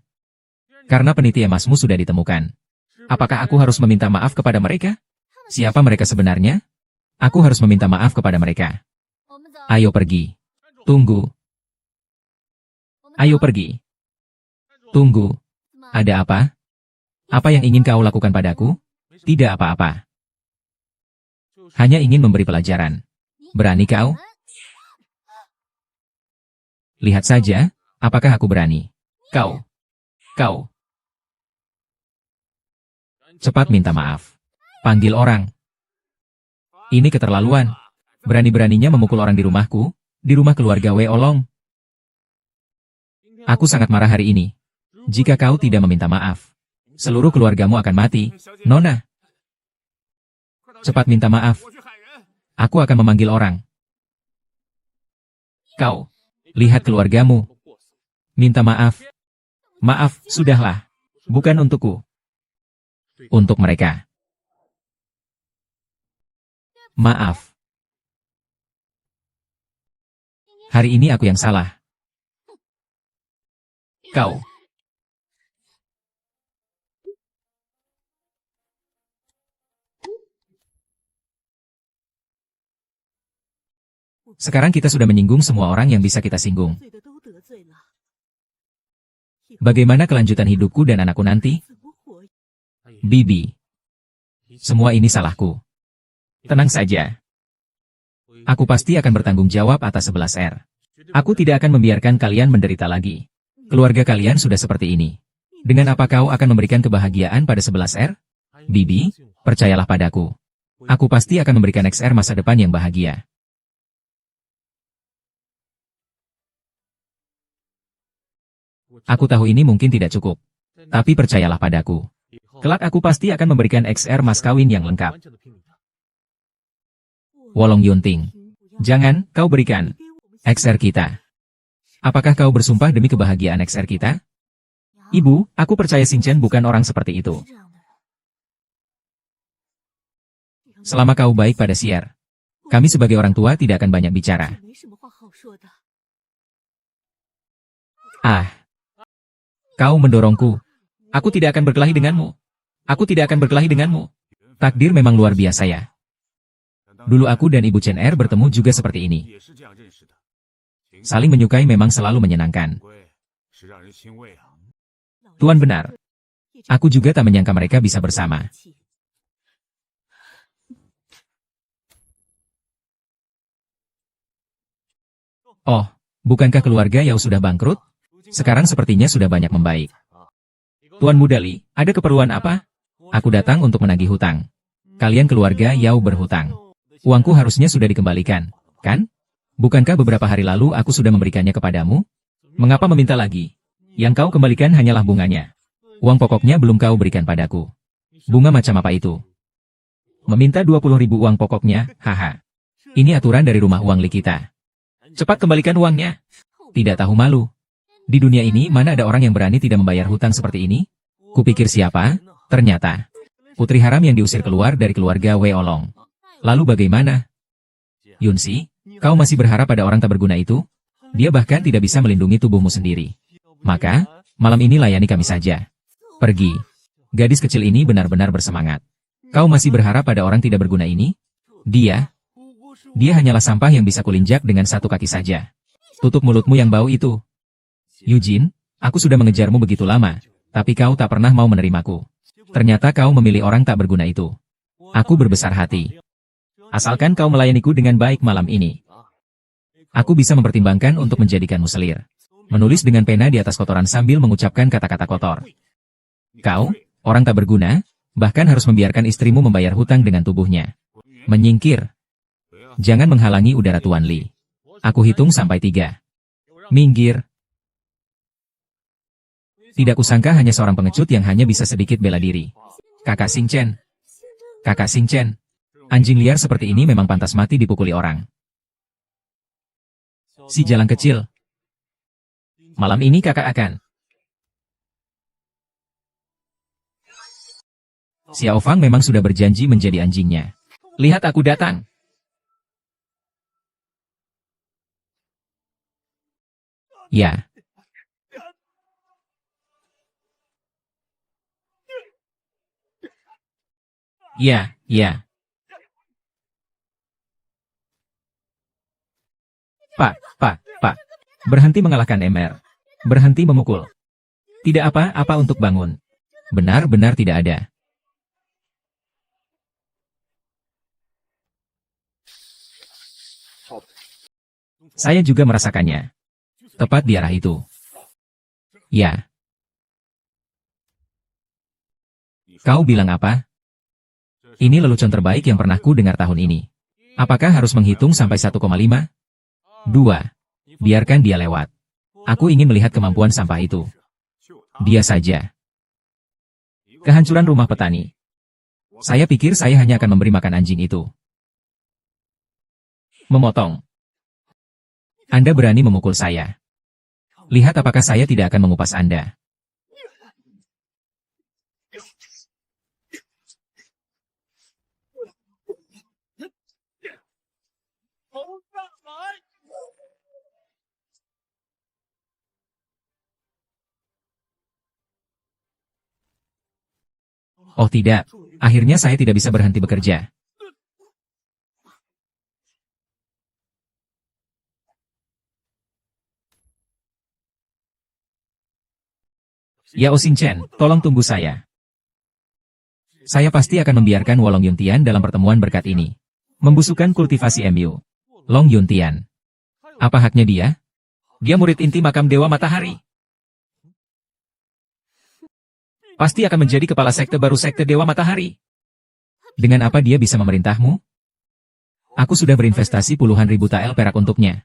Karena peniti emasmu sudah ditemukan. Apakah aku harus meminta maaf kepada mereka? Siapa mereka sebenarnya? Aku harus meminta maaf kepada mereka. Ayo pergi. Tunggu. Ayo pergi. Tunggu. Ada apa? Apa yang ingin kau lakukan padaku? Tidak apa-apa. Hanya ingin memberi pelajaran. Berani kau? Lihat saja, apakah aku berani? Kau. Cepat minta maaf. Panggil orang. Ini keterlaluan. Berani-beraninya memukul orang di rumahku, di rumah keluarga Wei Olong. Aku sangat marah hari ini. Jika kau tidak meminta maaf, seluruh keluargamu akan mati, Nona. Cepat minta maaf. Aku akan memanggil orang. Kau, lihat keluargamu. Minta maaf. Maaf, sudahlah. Bukan untukku. Untuk mereka. Maaf. Hari ini aku yang salah. Kau. Sekarang kita sudah menyinggung semua orang yang bisa kita singgung. Bagaimana kelanjutan hidupku dan anakku nanti? Bibi. Semua ini salahku. Tenang saja. Aku pasti akan bertanggung jawab atas 11R. Aku tidak akan membiarkan kalian menderita lagi. Keluarga kalian sudah seperti ini. Dengan apa kau akan memberikan kebahagiaan pada 11R? Bibi, percayalah padaku. Aku pasti akan memberikan XR masa depan yang bahagia. Aku tahu ini mungkin tidak cukup. Tapi percayalah padaku. Kelak aku pasti akan memberikan XR mas kawin yang lengkap. Wolong Yunting. Jangan, kau berikan XR kita. Apakah kau bersumpah demi kebahagiaan XR kita? Ibu, aku percaya Xingchen bukan orang seperti itu. Selama kau baik pada Xier, kami sebagai orang tua tidak akan banyak bicara. Ah, kau mendorongku. Aku tidak akan berkelahi denganmu. Aku tidak akan berkelahi denganmu. Takdir memang luar biasa ya. Dulu aku dan Ibu Chen Er bertemu juga seperti ini. Saling menyukai memang selalu menyenangkan. Tuan benar. Aku juga tak menyangka mereka bisa bersama. Oh, bukankah keluarga Yao sudah bangkrut? Sekarang sepertinya sudah banyak membaik. Tuan Muda Li, ada keperluan apa? Aku datang untuk menagih hutang. Kalian keluarga Yao berhutang. Uangku harusnya sudah dikembalikan, kan? Bukankah beberapa hari lalu aku sudah memberikannya kepadamu? Mengapa meminta lagi? Yang kau kembalikan hanyalah bunganya. Uang pokoknya belum kau berikan padaku. Bunga macam apa itu? Meminta 20.000 uang pokoknya, haha. Ini aturan dari rumah uang Li kita. Cepat kembalikan uangnya. Tidak tahu malu. Di dunia ini mana ada orang yang berani tidak membayar hutang seperti ini? Kupikir siapa? Ternyata putri haram yang diusir keluar dari keluarga Wei Olong. Lalu bagaimana? Yunsi, kau masih berharap pada orang tak berguna itu? Dia bahkan tidak bisa melindungi tubuhmu sendiri. Maka, malam ini layani kami saja. Pergi. Gadis kecil ini benar-benar bersemangat. Kau masih berharap pada orang tidak berguna ini? Dia hanyalah sampah yang bisa kulinjak dengan satu kaki saja. Tutup mulutmu yang bau itu. Eugene, aku sudah mengejarmu begitu lama, tapi kau tak pernah mau menerimaku. Ternyata kau memilih orang tak berguna itu. Aku berbesar hati. Asalkan kau melayaniku dengan baik malam ini. Aku bisa mempertimbangkan untuk menjadikanmu selir. Menulis dengan pena di atas kotoran sambil mengucapkan kata-kata kotor. Kau, orang tak berguna, bahkan harus membiarkan istrimu membayar hutang dengan tubuhnya. Menyingkir. Jangan menghalangi udara Tuan Li. Aku hitung sampai 3. Minggir. Tidak kusangka hanya seorang pengecut yang hanya bisa sedikit bela diri. Kakak Xingchen. Kakak Xingchen. Anjing liar seperti ini memang pantas mati dipukuli orang. Si jalang kecil. Malam ini kakak akan. Xiao Fang memang sudah berjanji menjadi anjingnya. Lihat aku datang. Ya. Ya, ya. Pak. Berhenti mengalahkan MR. Berhenti memukul. Tidak apa-apa untuk bangun. Benar-benar tidak ada. Saya juga merasakannya. Tepat di arah itu. Ya. Kau bilang apa? Ini lelucon terbaik yang pernah ku dengar tahun ini. Apakah harus menghitung sampai 1,5? 2. Biarkan dia lewat. Aku ingin melihat kemampuan sampah itu. Dia saja. Kehancuran rumah petani. Saya pikir saya hanya akan memberi makan anjing itu. Memotong. Anda berani memukul saya. Lihat apakah saya tidak akan mengupas Anda. Oh tidak, akhirnya saya tidak bisa berhenti bekerja. Yao Xingchen, tolong tunggu saya. Saya pasti akan membiarkan Wolong Yuntian dalam pertemuan berkat ini. Membusukkan kultivasi MU. Long Yuntian. Apa haknya dia? Dia murid inti makam Dewa Matahari. Pasti akan menjadi kepala sekte baru sekte Dewa Matahari. Dengan apa dia bisa memerintahmu? Aku sudah berinvestasi puluhan ribu tael perak untuknya.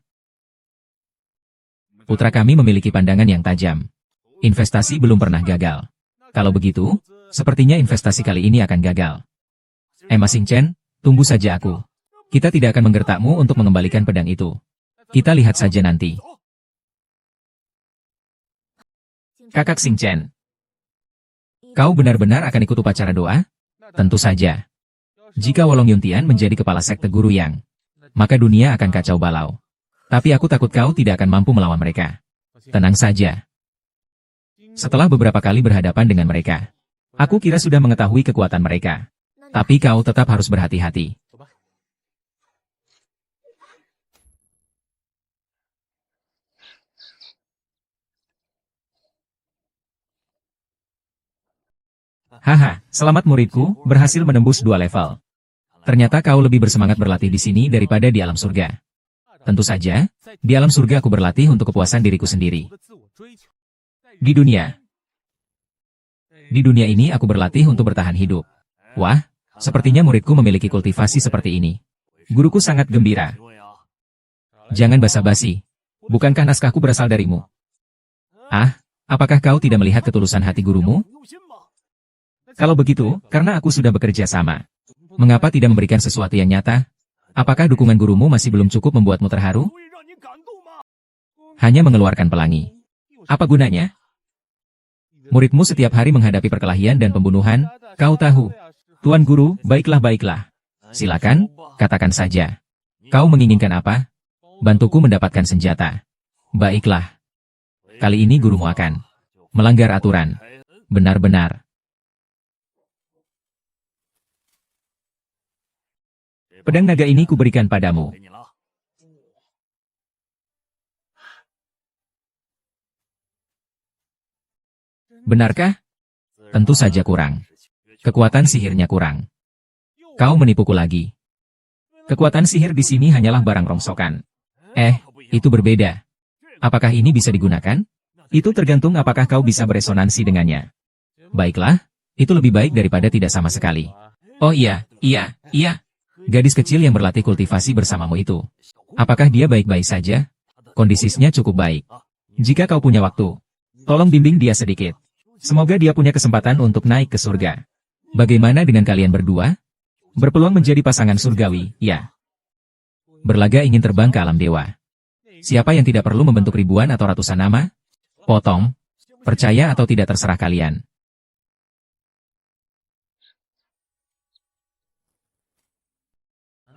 Putra kami memiliki pandangan yang tajam. Investasi belum pernah gagal. Kalau begitu, sepertinya investasi kali ini akan gagal. Ma Xingchen, tunggu saja aku. Kita tidak akan menggertakmu untuk mengembalikan pedang itu. Kita lihat saja nanti. Kakak Xingchen, kau benar-benar akan ikut upacara doa? Tentu saja. Jika Wolong Yuntian menjadi kepala sekte Guru Yang, maka dunia akan kacau balau. Tapi aku takut kau tidak akan mampu melawan mereka. Tenang saja. Setelah beberapa kali berhadapan dengan mereka, aku kira sudah mengetahui kekuatan mereka. Tapi kau tetap harus berhati-hati. Haha, selamat muridku, berhasil menembus 2 level. Ternyata kau lebih bersemangat berlatih di sini daripada di alam surga. Tentu saja, di alam surga aku berlatih untuk kepuasan diriku sendiri. Di dunia ini aku berlatih untuk bertahan hidup. Wah, sepertinya muridku memiliki kultivasi seperti ini. Guruku sangat gembira. Jangan basa-basi. Bukankah naskahku berasal darimu? Ah, apakah kau tidak melihat ketulusan hati gurumu? Kalau begitu, karena aku sudah bekerja sama. Mengapa tidak memberikan sesuatu yang nyata? Apakah dukungan gurumu masih belum cukup membuatmu terharu? Hanya mengeluarkan pelangi. Apa gunanya? Muridmu setiap hari menghadapi perkelahian dan pembunuhan, kau tahu. Tuan Guru, baiklah. Silakan, katakan saja. Kau menginginkan apa? Bantuku mendapatkan senjata. Baiklah. Kali ini gurumu akan melanggar aturan. Benar-benar. Pedang naga ini kuberikan padamu. Benarkah? Tentu saja kurang. Kekuatan sihirnya kurang. Kau menipuku lagi. Kekuatan sihir di sini hanyalah barang rongsokan. Itu berbeda. Apakah ini bisa digunakan? Itu tergantung apakah kau bisa beresonansi dengannya. Baiklah, itu lebih baik daripada tidak sama sekali. Oh iya. Gadis kecil yang berlatih kultivasi bersamamu itu. Apakah dia baik-baik saja? Kondisinya cukup baik. Jika kau punya waktu, tolong bimbing dia sedikit. Semoga dia punya kesempatan untuk naik ke surga. Bagaimana dengan kalian berdua? Berpeluang menjadi pasangan surgawi, ya. Berlaga ingin terbang ke alam dewa. Siapa yang tidak perlu membentuk ribuan atau ratusan nama? Potong. Percaya atau tidak terserah kalian.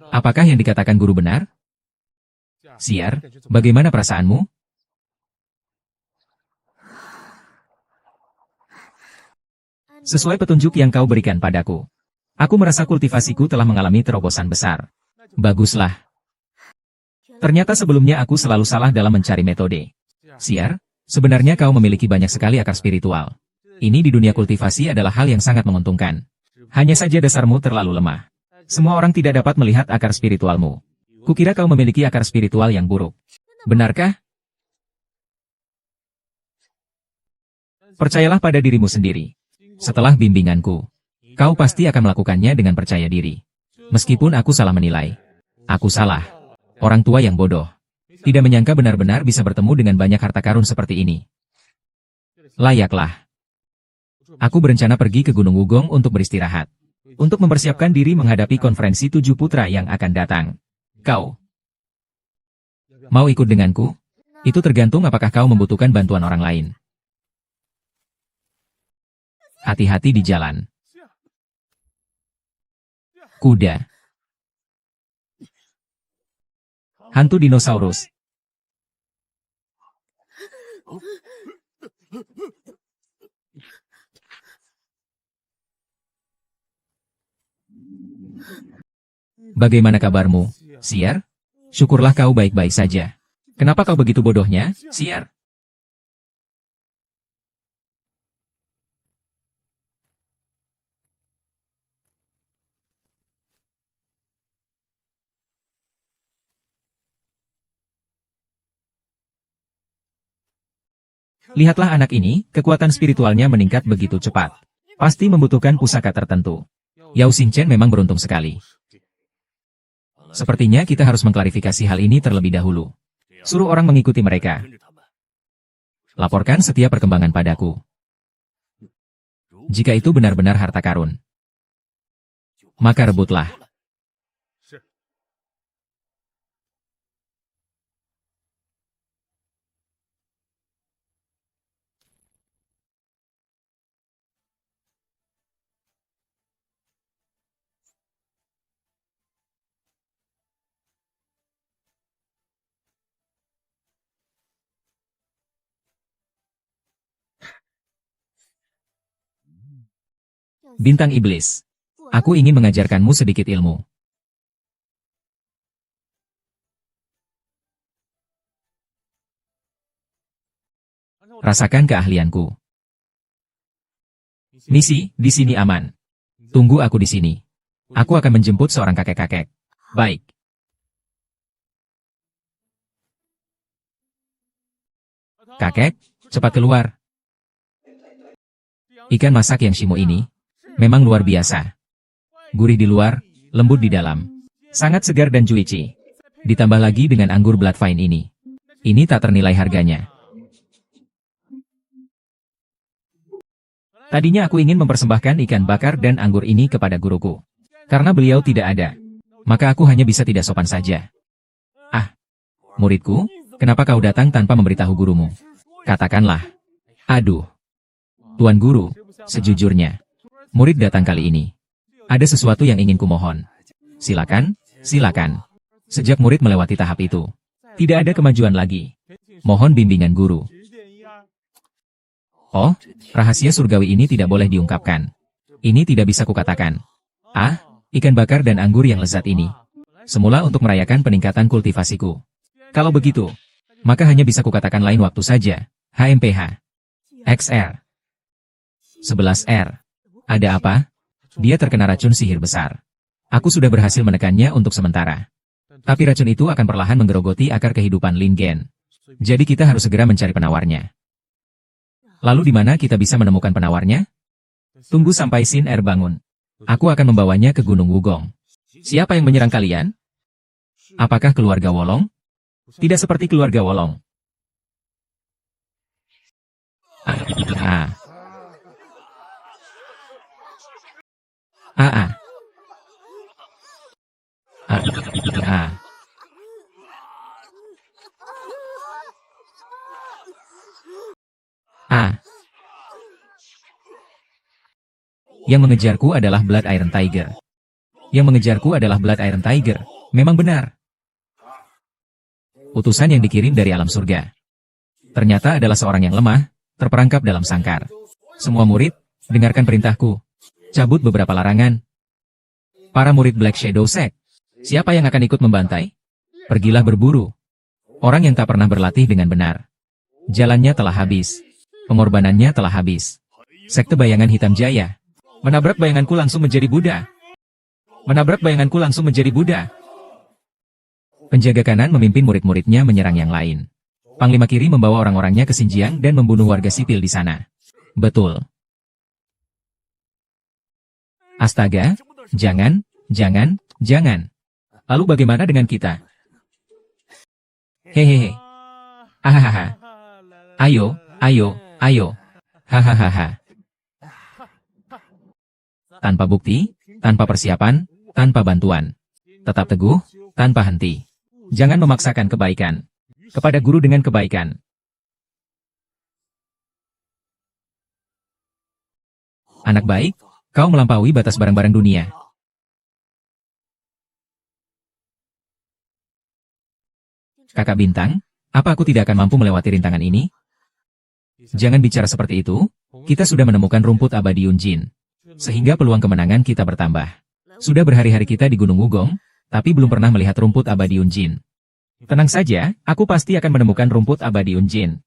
Apakah yang dikatakan guru benar? Siar, bagaimana perasaanmu? Sesuai petunjuk yang kau berikan padaku. Aku merasa kultivasiku telah mengalami terobosan besar. Baguslah. Ternyata sebelumnya aku selalu salah dalam mencari metode. Siar, sebenarnya kau memiliki banyak sekali akar spiritual. Ini di dunia kultivasi adalah hal yang sangat menguntungkan. Hanya saja dasarmu terlalu lemah. Semua orang tidak dapat melihat akar spiritualmu. Kukira kau memiliki akar spiritual yang buruk. Benarkah? Percayalah pada dirimu sendiri. Setelah bimbinganku, kau pasti akan melakukannya dengan percaya diri. Meskipun aku salah menilai. Aku salah. Orang tua yang bodoh. Tidak menyangka benar-benar bisa bertemu dengan banyak harta karun seperti ini. Layaklah. Aku berencana pergi ke Gunung Wugong untuk beristirahat. Untuk mempersiapkan diri menghadapi konferensi 7 putra yang akan datang. Kau mau ikut denganku? Itu tergantung apakah kau membutuhkan bantuan orang lain. Hati-hati di jalan. Kuda. Hantu dinosaurus. Bagaimana kabarmu, Siar? Syukurlah kau baik-baik saja. Kenapa kau begitu bodohnya, Siar? Lihatlah anak ini, kekuatan spiritualnya meningkat begitu cepat. Pasti membutuhkan pusaka tertentu. Yao Xingchen memang beruntung sekali. Sepertinya kita harus mengklarifikasi hal ini terlebih dahulu. Suruh orang mengikuti mereka. Laporkan setiap perkembangan padaku. Jika itu benar-benar harta karun, maka rebutlah. Bintang Iblis. Aku ingin mengajarkanmu sedikit ilmu. Rasakan keahlianku. Misi, di sini aman. Tunggu aku di sini. Aku akan menjemput seorang kakek-kakek. Baik. Kakek, cepat keluar. Ikan masak yang Shimo ini memang luar biasa. Gurih di luar, lembut di dalam. Sangat segar dan juicy. Ditambah lagi dengan anggur Bloodvine ini. Ini tak ternilai harganya. Tadinya aku ingin mempersembahkan ikan bakar dan anggur ini kepada guruku. Karena beliau tidak ada. Maka aku hanya bisa tidak sopan saja. Ah, muridku, kenapa kau datang tanpa memberitahu gurumu? Katakanlah. Aduh. Tuan Guru, sejujurnya, murid datang kali ini. Ada sesuatu yang ingin kumohon. Silakan, silakan. Sejak murid melewati tahap itu, tidak ada kemajuan lagi. Mohon bimbingan guru. Oh, rahasia surgawi ini tidak boleh diungkapkan. Ini tidak bisa kukatakan. Ah, ikan bakar dan anggur yang lezat ini. Semula untuk merayakan peningkatan kultivasiku. Kalau begitu, maka hanya bisa kukatakan lain waktu saja. HMPH. XR. 11R. Ada apa? Dia terkena racun sihir besar. Aku sudah berhasil menekannya untuk sementara. Tapi racun itu akan perlahan menggerogoti akar kehidupan Lingen. Jadi kita harus segera mencari penawarnya. Lalu di mana kita bisa menemukan penawarnya? Tunggu sampai Sin Er bangun. Aku akan membawanya ke Gunung Wugong. Siapa yang menyerang kalian? Apakah keluarga Wolong? Tidak seperti keluarga Wolong. Ah. Ah. Ah. Ah. Ah. Yang mengejarku adalah Blood Iron Tiger. Yang mengejarku adalah Blood Iron Tiger. Memang benar. Utusan yang dikirim dari alam surga. Ternyata adalah seorang yang lemah, terperangkap dalam sangkar. Semua murid, dengarkan perintahku. Cabut beberapa larangan. Para murid Black Shadow Sect. Siapa yang akan ikut membantai? Pergilah berburu. Orang yang tak pernah berlatih dengan benar. Jalannya telah habis. Pengorbanannya telah habis. Sekte Bayangan Hitam Jaya. Menabrak bayanganku langsung menjadi Buddha. Menabrak bayanganku langsung menjadi Buddha. Penjaga kanan memimpin murid-muridnya menyerang yang lain. Panglima kiri membawa orang-orangnya ke Xinjiang dan membunuh warga sipil di sana. Betul. Astaga, jangan, jangan. Lalu bagaimana dengan kita? Hehehe. Ahahaha. Ayo. Hahaha. Tanpa bukti, tanpa persiapan, tanpa bantuan. Tetap teguh, tanpa henti. Jangan memaksakan kebaikan. Kepada guru dengan kebaikan. Anak baik, kau melampaui batas barang-barang dunia. Kakak Bintang, apa aku tidak akan mampu melewati rintangan ini? Jangan bicara seperti itu, kita sudah menemukan rumput abadi Yunjin. Sehingga peluang kemenangan kita bertambah. Sudah berhari-hari kita di Gunung Wugong, tapi belum pernah melihat rumput abadi Yunjin. Tenang saja, aku pasti akan menemukan rumput abadi Yunjin.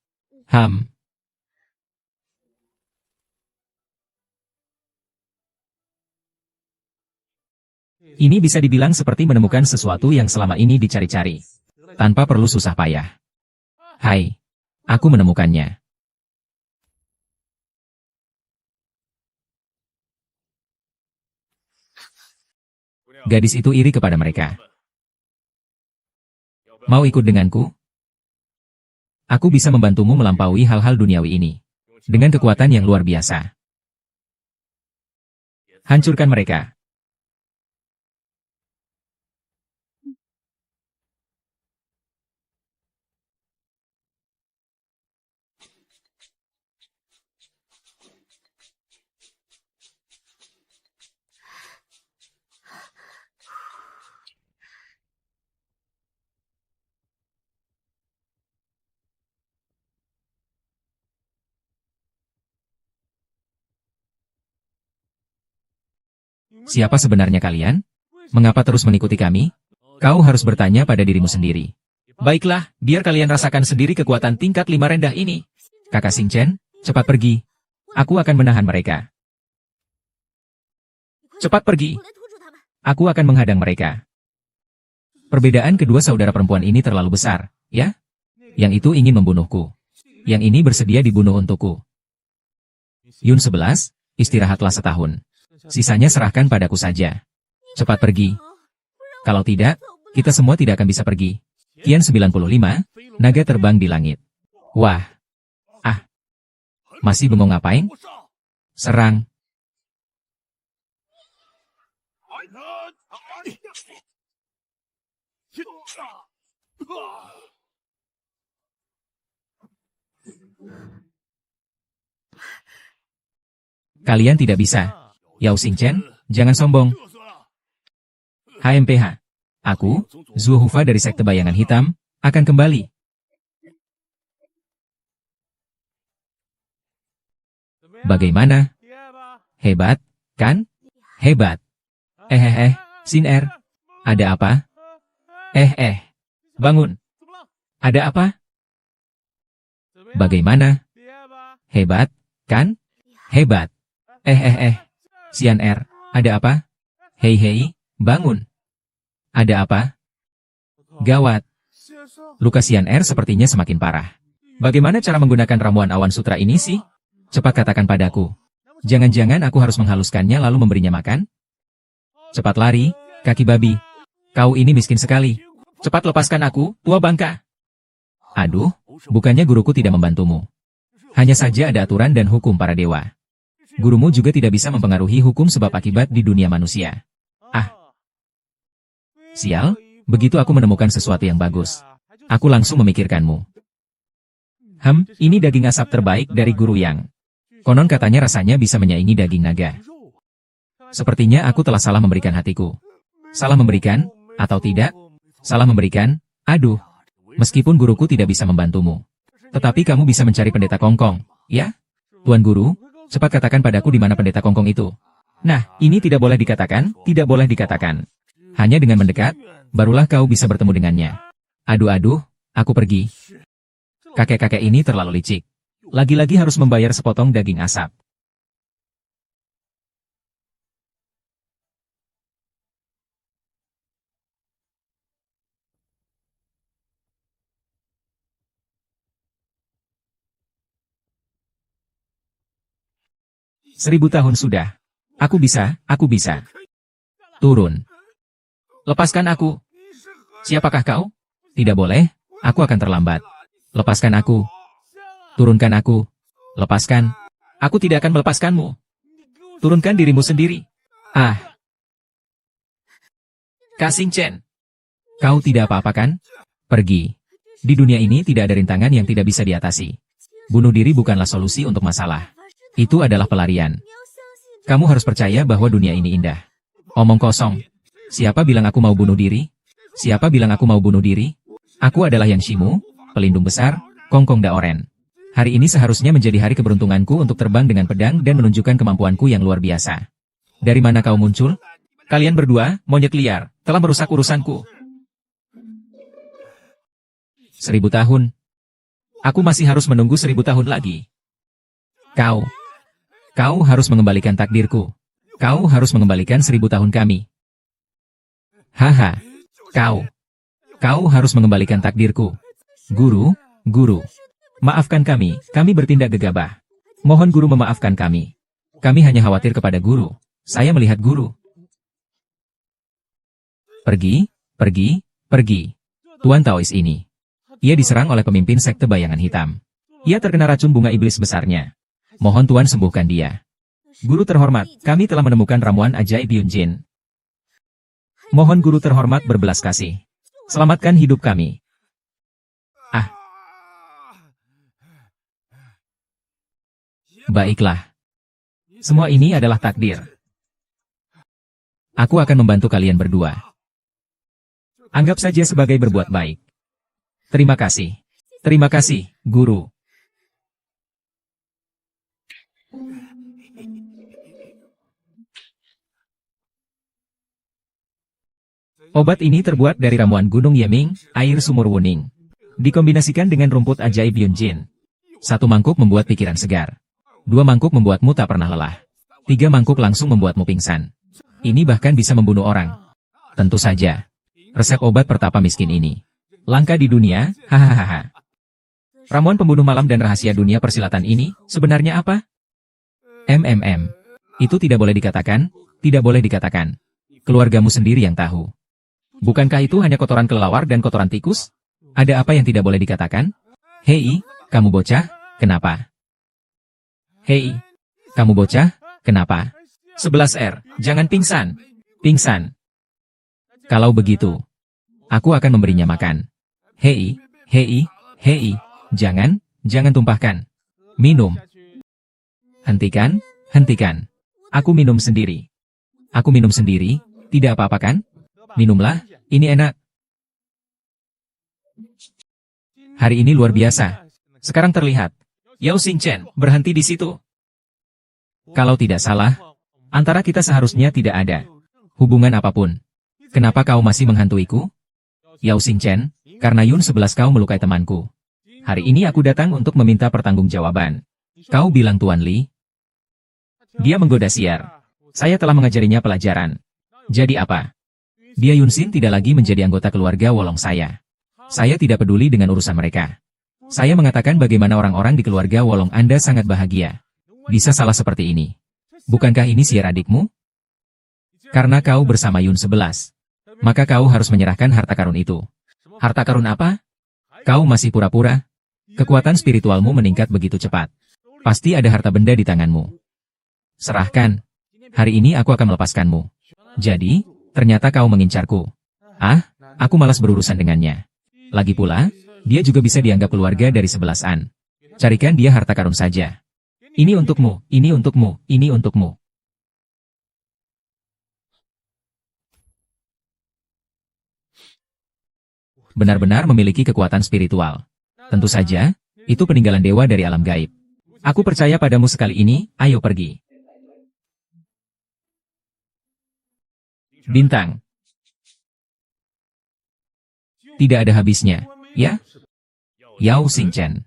Ini bisa dibilang seperti menemukan sesuatu yang selama ini dicari-cari. Tanpa perlu susah payah. Hai. Aku menemukannya. Gadis itu iri kepada mereka. Mau ikut denganku? Aku bisa membantumu melampaui hal-hal duniawi ini. Dengan kekuatan yang luar biasa. Hancurkan mereka. Siapa sebenarnya kalian? Mengapa terus mengikuti kami? Kau harus bertanya pada dirimu sendiri. Baiklah, biar kalian rasakan sendiri kekuatan tingkat 5 rendah ini. Kakak Xing Chen, cepat pergi. Aku akan menahan mereka. Cepat pergi. Aku akan menghadang mereka. Perbedaan kedua saudara perempuan ini terlalu besar, ya? Yang itu ingin membunuhku. Yang ini bersedia dibunuh untukku. Yun 11, istirahatlah setahun. Sisanya serahkan padaku saja. Cepat pergi. Kalau tidak, kita semua tidak akan bisa pergi. Kian 95, naga terbang di langit. Wah. Ah. Masih bengong ngapain? Serang. Kalian tidak bisa. Yao Xing Chen, jangan sombong. HMPH. Aku, Zhuo Hufa dari Sekte Bayangan Hitam, akan kembali. Bagaimana? Hebat, kan? Hebat. Xin Er. Ada apa? Bangun. Ada apa? Bagaimana? Hebat, kan? Hebat. Xian Er, ada apa? Hei, bangun. Ada apa? Gawat. Luka Xian Er sepertinya semakin parah. Bagaimana cara menggunakan ramuan awan sutra ini sih? Cepat katakan padaku. Jangan-jangan aku harus menghaluskannya lalu memberinya makan? Cepat lari, kaki babi. Kau ini miskin sekali. Cepat lepaskan aku, tua bangka. Aduh, bukannya guruku tidak membantumu. Hanya saja ada aturan dan hukum para dewa. Gurumu juga tidak bisa mempengaruhi hukum sebab akibat di dunia manusia. Ah. Sial, begitu aku menemukan sesuatu yang bagus. Aku langsung memikirkanmu. Ini daging asap terbaik dari Guru Yang. Konon katanya rasanya bisa menyaingi daging naga. Sepertinya aku telah salah memberikan hatiku. Salah memberikan, atau tidak? Salah memberikan, aduh. Meskipun guruku tidak bisa membantumu. Tetapi kamu bisa mencari pendeta Kongkong, ya? Tuan Guru, cepat katakan padaku di mana pendeta Kongkong itu. Nah, ini tidak boleh dikatakan, tidak boleh dikatakan. Hanya dengan mendekat, barulah kau bisa bertemu dengannya. Aduh, aku pergi. Kakek-kakek ini terlalu licik. Lagi-lagi harus membayar sepotong daging asap. Seribu tahun sudah. Aku bisa. Turun. Lepaskan aku. Siapakah kau? Tidak boleh, aku akan terlambat. Lepaskan aku. Turunkan aku. Lepaskan. Aku tidak akan melepaskanmu. Turunkan dirimu sendiri. Ah. Kak Xing Chen. Kau tidak apa-apa kan? Pergi. Di dunia ini tidak ada rintangan yang tidak bisa diatasi. Bunuh diri bukanlah solusi untuk masalah. Itu adalah pelarian. Kamu harus percaya bahwa dunia ini indah. Omong kosong. Siapa bilang aku mau bunuh diri? Siapa bilang aku mau bunuh diri? Aku adalah Yang Shimu, pelindung besar, Kongkong Daoren. Hari ini seharusnya menjadi hari keberuntunganku untuk terbang dengan pedang dan menunjukkan kemampuanku yang luar biasa. Dari mana kau muncul? Kalian berdua, monyet liar, telah merusak urusanku. 1000 tahun. Aku masih harus menunggu 1000 tahun lagi. Kau harus mengembalikan takdirku. Kau harus mengembalikan 1000 tahun kami. Haha. Kau harus mengembalikan takdirku. Guru, maafkan kami bertindak gegabah. Mohon guru memaafkan kami. Kami hanya khawatir kepada guru. Saya melihat guru. Pergi. Tuan Taois ini. Ia diserang oleh pemimpin sekte bayangan hitam. Ia terkena racun bunga iblis besarnya. Mohon Tuan sembuhkan dia. Guru terhormat, kami telah menemukan ramuan ajaib Yunjin. Mohon guru terhormat berbelas kasih. Selamatkan hidup kami. Ah. Baiklah. Semua ini adalah takdir. Aku akan membantu kalian berdua. Anggap saja sebagai berbuat baik. Terima kasih. Terima kasih, guru. Obat ini terbuat dari ramuan gunung Yeming, air sumur Wuning. Dikombinasikan dengan rumput ajaib Yunjin. 1 mangkuk membuat pikiran segar. 2 mangkuk membuatmu tak pernah lelah. 3 mangkuk langsung membuatmu pingsan. Ini bahkan bisa membunuh orang. Tentu saja. Resep obat pertapa miskin ini. Langka di dunia, hahaha. Ramuan pembunuh malam dan rahasia dunia persilatan ini, sebenarnya apa? Itu tidak boleh dikatakan, tidak boleh dikatakan. Keluargamu sendiri yang tahu. Bukankah itu hanya kotoran kelelawar dan kotoran tikus? Ada apa yang tidak boleh dikatakan? Hei, kamu bocah, kenapa? Hei, kamu bocah, kenapa? 11R, jangan pingsan. Pingsan. Kalau begitu, aku akan memberinya makan. Hei, jangan tumpahkan. Minum. Hentikan, hentikan. Aku minum sendiri. Aku minum sendiri, tidak apa-apa kan? Minumlah, ini enak. Hari ini luar biasa. Sekarang terlihat. Yao Xingchen, berhenti di situ. Kalau tidak salah, antara kita seharusnya tidak ada hubungan apapun. Kenapa kau masih menghantuiku? Yao Xingchen, karena Yun 11 kau melukai temanku. Hari ini aku datang untuk meminta pertanggungjawaban. Kau bilang Tuan Li. Dia menggoda siar. Saya telah mengajarinya pelajaran. Jadi apa? Dia Yunxin tidak lagi menjadi anggota keluarga Wolong saya. Saya tidak peduli dengan urusan mereka. Saya mengatakan bagaimana orang-orang di keluarga Wolong Anda sangat bahagia. Bisa salah seperti ini. Bukankah ini siar adikmu? Karena kau bersama Yun 11. Maka kau harus menyerahkan harta karun itu. Harta karun apa? Kau masih pura-pura? Kekuatan spiritualmu meningkat begitu cepat. Pasti ada harta benda di tanganmu. Serahkan. Hari ini aku akan melepaskanmu. Jadi, ternyata kau mengincarku. Ah, aku malas berurusan dengannya. Lagi pula, dia juga bisa dianggap keluarga dari 11-an. Carikan dia harta karun saja. Ini untukmu, ini untukmu, ini untukmu. Benar-benar memiliki kekuatan spiritual. Tentu saja, itu peninggalan dewa dari alam gaib. Aku percaya padamu sekali ini, ayo pergi. Bintang. Tidak ada habisnya, ya? Yao Xingchen.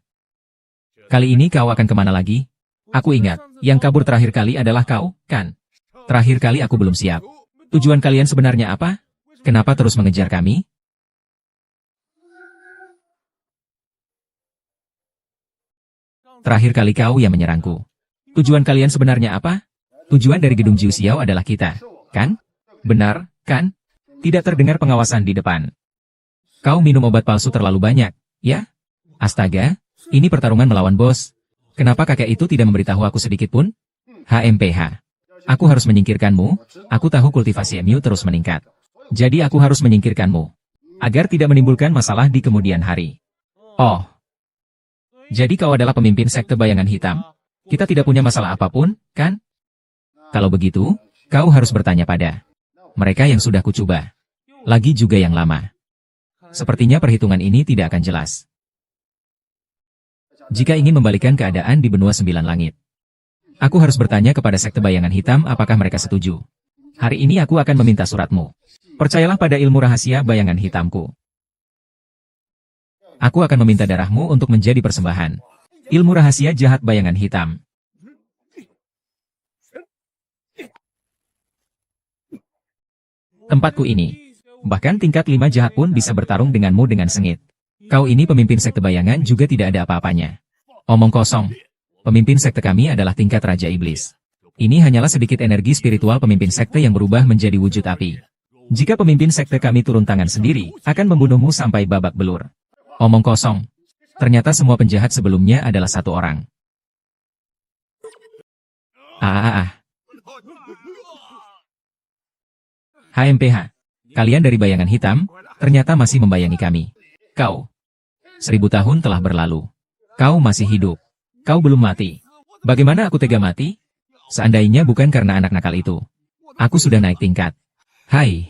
Kali ini kau akan kemana lagi? Aku ingat, yang kabur terakhir kali adalah kau, kan? Terakhir kali aku belum siap. Tujuan kalian sebenarnya apa? Kenapa terus mengejar kami? Terakhir kali kau yang menyerangku. Tujuan kalian sebenarnya apa? Tujuan dari gedung Jiu Xiao adalah kita, kan? Benar, kan? Tidak terdengar pengawasan di depan. Kau minum obat palsu terlalu banyak, ya? Astaga, ini pertarungan melawan bos. Kenapa kakek itu tidak memberitahu aku sedikit pun? HMPH. Aku harus menyingkirkanmu, aku tahu kultivasi MU terus meningkat. Jadi aku harus menyingkirkanmu. Agar tidak menimbulkan masalah di kemudian hari. Oh. Jadi kau adalah pemimpin sekte bayangan hitam? Kita tidak punya masalah apapun, kan? Kalau begitu, kau harus bertanya pada mereka yang sudah kucoba. Lagi juga yang lama. Sepertinya perhitungan ini tidak akan jelas. Jika ingin membalikkan keadaan di benua 9 langit, aku harus bertanya kepada sekte bayangan hitam apakah mereka setuju. Hari ini aku akan meminta suratmu. Percayalah pada ilmu rahasia bayangan hitamku. Aku akan meminta darahmu untuk menjadi persembahan. Ilmu rahasia jahat bayangan hitam. Tempatku ini. Bahkan tingkat 5 jahat pun bisa bertarung denganmu dengan sengit. Kau ini pemimpin sekte bayangan juga tidak ada apa-apanya. Omong kosong. Pemimpin sekte kami adalah tingkat Raja Iblis. Ini hanyalah sedikit energi spiritual pemimpin sekte yang berubah menjadi wujud api. Jika pemimpin sekte kami turun tangan sendiri, akan membunuhmu sampai babak belur. Omong kosong. Ternyata semua penjahat sebelumnya adalah satu orang. HMPH. Kalian dari bayangan hitam, ternyata masih membayangi kami. Kau. 1000 tahun telah berlalu. Kau masih hidup. Kau belum mati. Bagaimana aku tega mati? Seandainya bukan karena anak nakal itu. Aku sudah naik tingkat. Hai.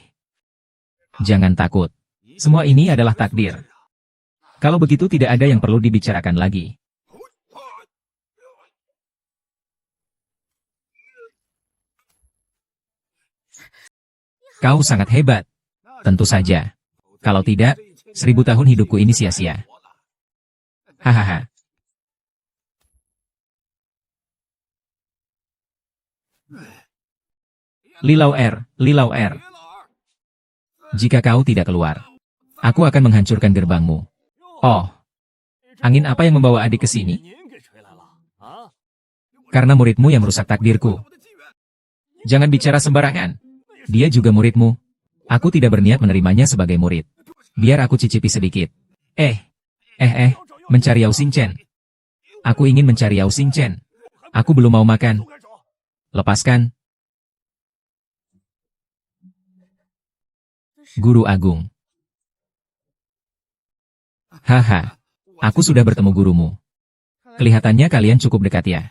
Jangan takut. Semua ini adalah takdir. Kalau begitu tidak ada yang perlu dibicarakan lagi. Kau sangat hebat. Tentu saja. Kalau tidak, 1000 tahun hidupku ini sia-sia. Hahaha. Lilau R. Jika kau tidak keluar, aku akan menghancurkan gerbangmu. Oh. Angin apa yang membawa adik ke sini? Karena muridmu yang merusak takdirku. Jangan bicara sembarangan. Dia juga muridmu. Aku tidak berniat menerimanya sebagai murid. Biar aku cicipi sedikit. Mencari Yao Xingchen. Aku ingin mencari Yao Xingchen. Aku belum mau makan. Lepaskan. Guru Agung. Haha. Aku sudah bertemu gurumu. Kelihatannya kalian cukup dekat ya.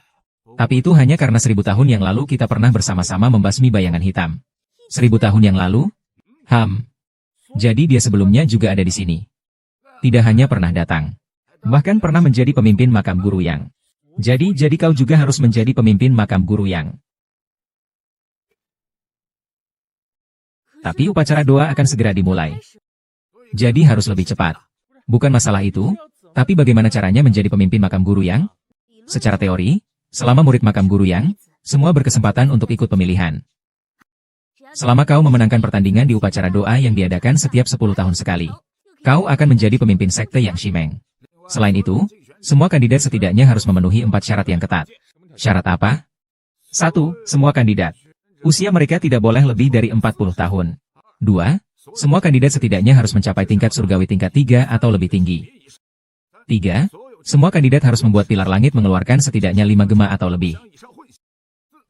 Tapi itu hanya karena 1000 tahun yang lalu kita pernah bersama-sama membasmi bayangan hitam. 1000 tahun yang lalu? Jadi dia sebelumnya juga ada di sini. Tidak hanya pernah datang. Bahkan pernah menjadi pemimpin makam Guru Yang. Jadi kau juga harus menjadi pemimpin makam Guru Yang. Tapi upacara doa akan segera dimulai. Jadi harus lebih cepat. Bukan masalah itu, tapi bagaimana caranya menjadi pemimpin makam Guru Yang? Secara teori, selama murid makam Guru Yang, semua berkesempatan untuk ikut pemilihan. Selama kau memenangkan pertandingan di upacara doa yang diadakan setiap 10 tahun sekali, kau akan menjadi pemimpin sekte Yang Shimeng. Selain itu, semua kandidat setidaknya harus memenuhi 4 syarat yang ketat. Syarat apa? 1. Semua kandidat. Usia mereka tidak boleh lebih dari 40 tahun. 2. Semua kandidat setidaknya harus mencapai tingkat surgawi tingkat 3 atau lebih tinggi. 3. Semua kandidat harus membuat pilar langit mengeluarkan setidaknya 5 gema atau lebih.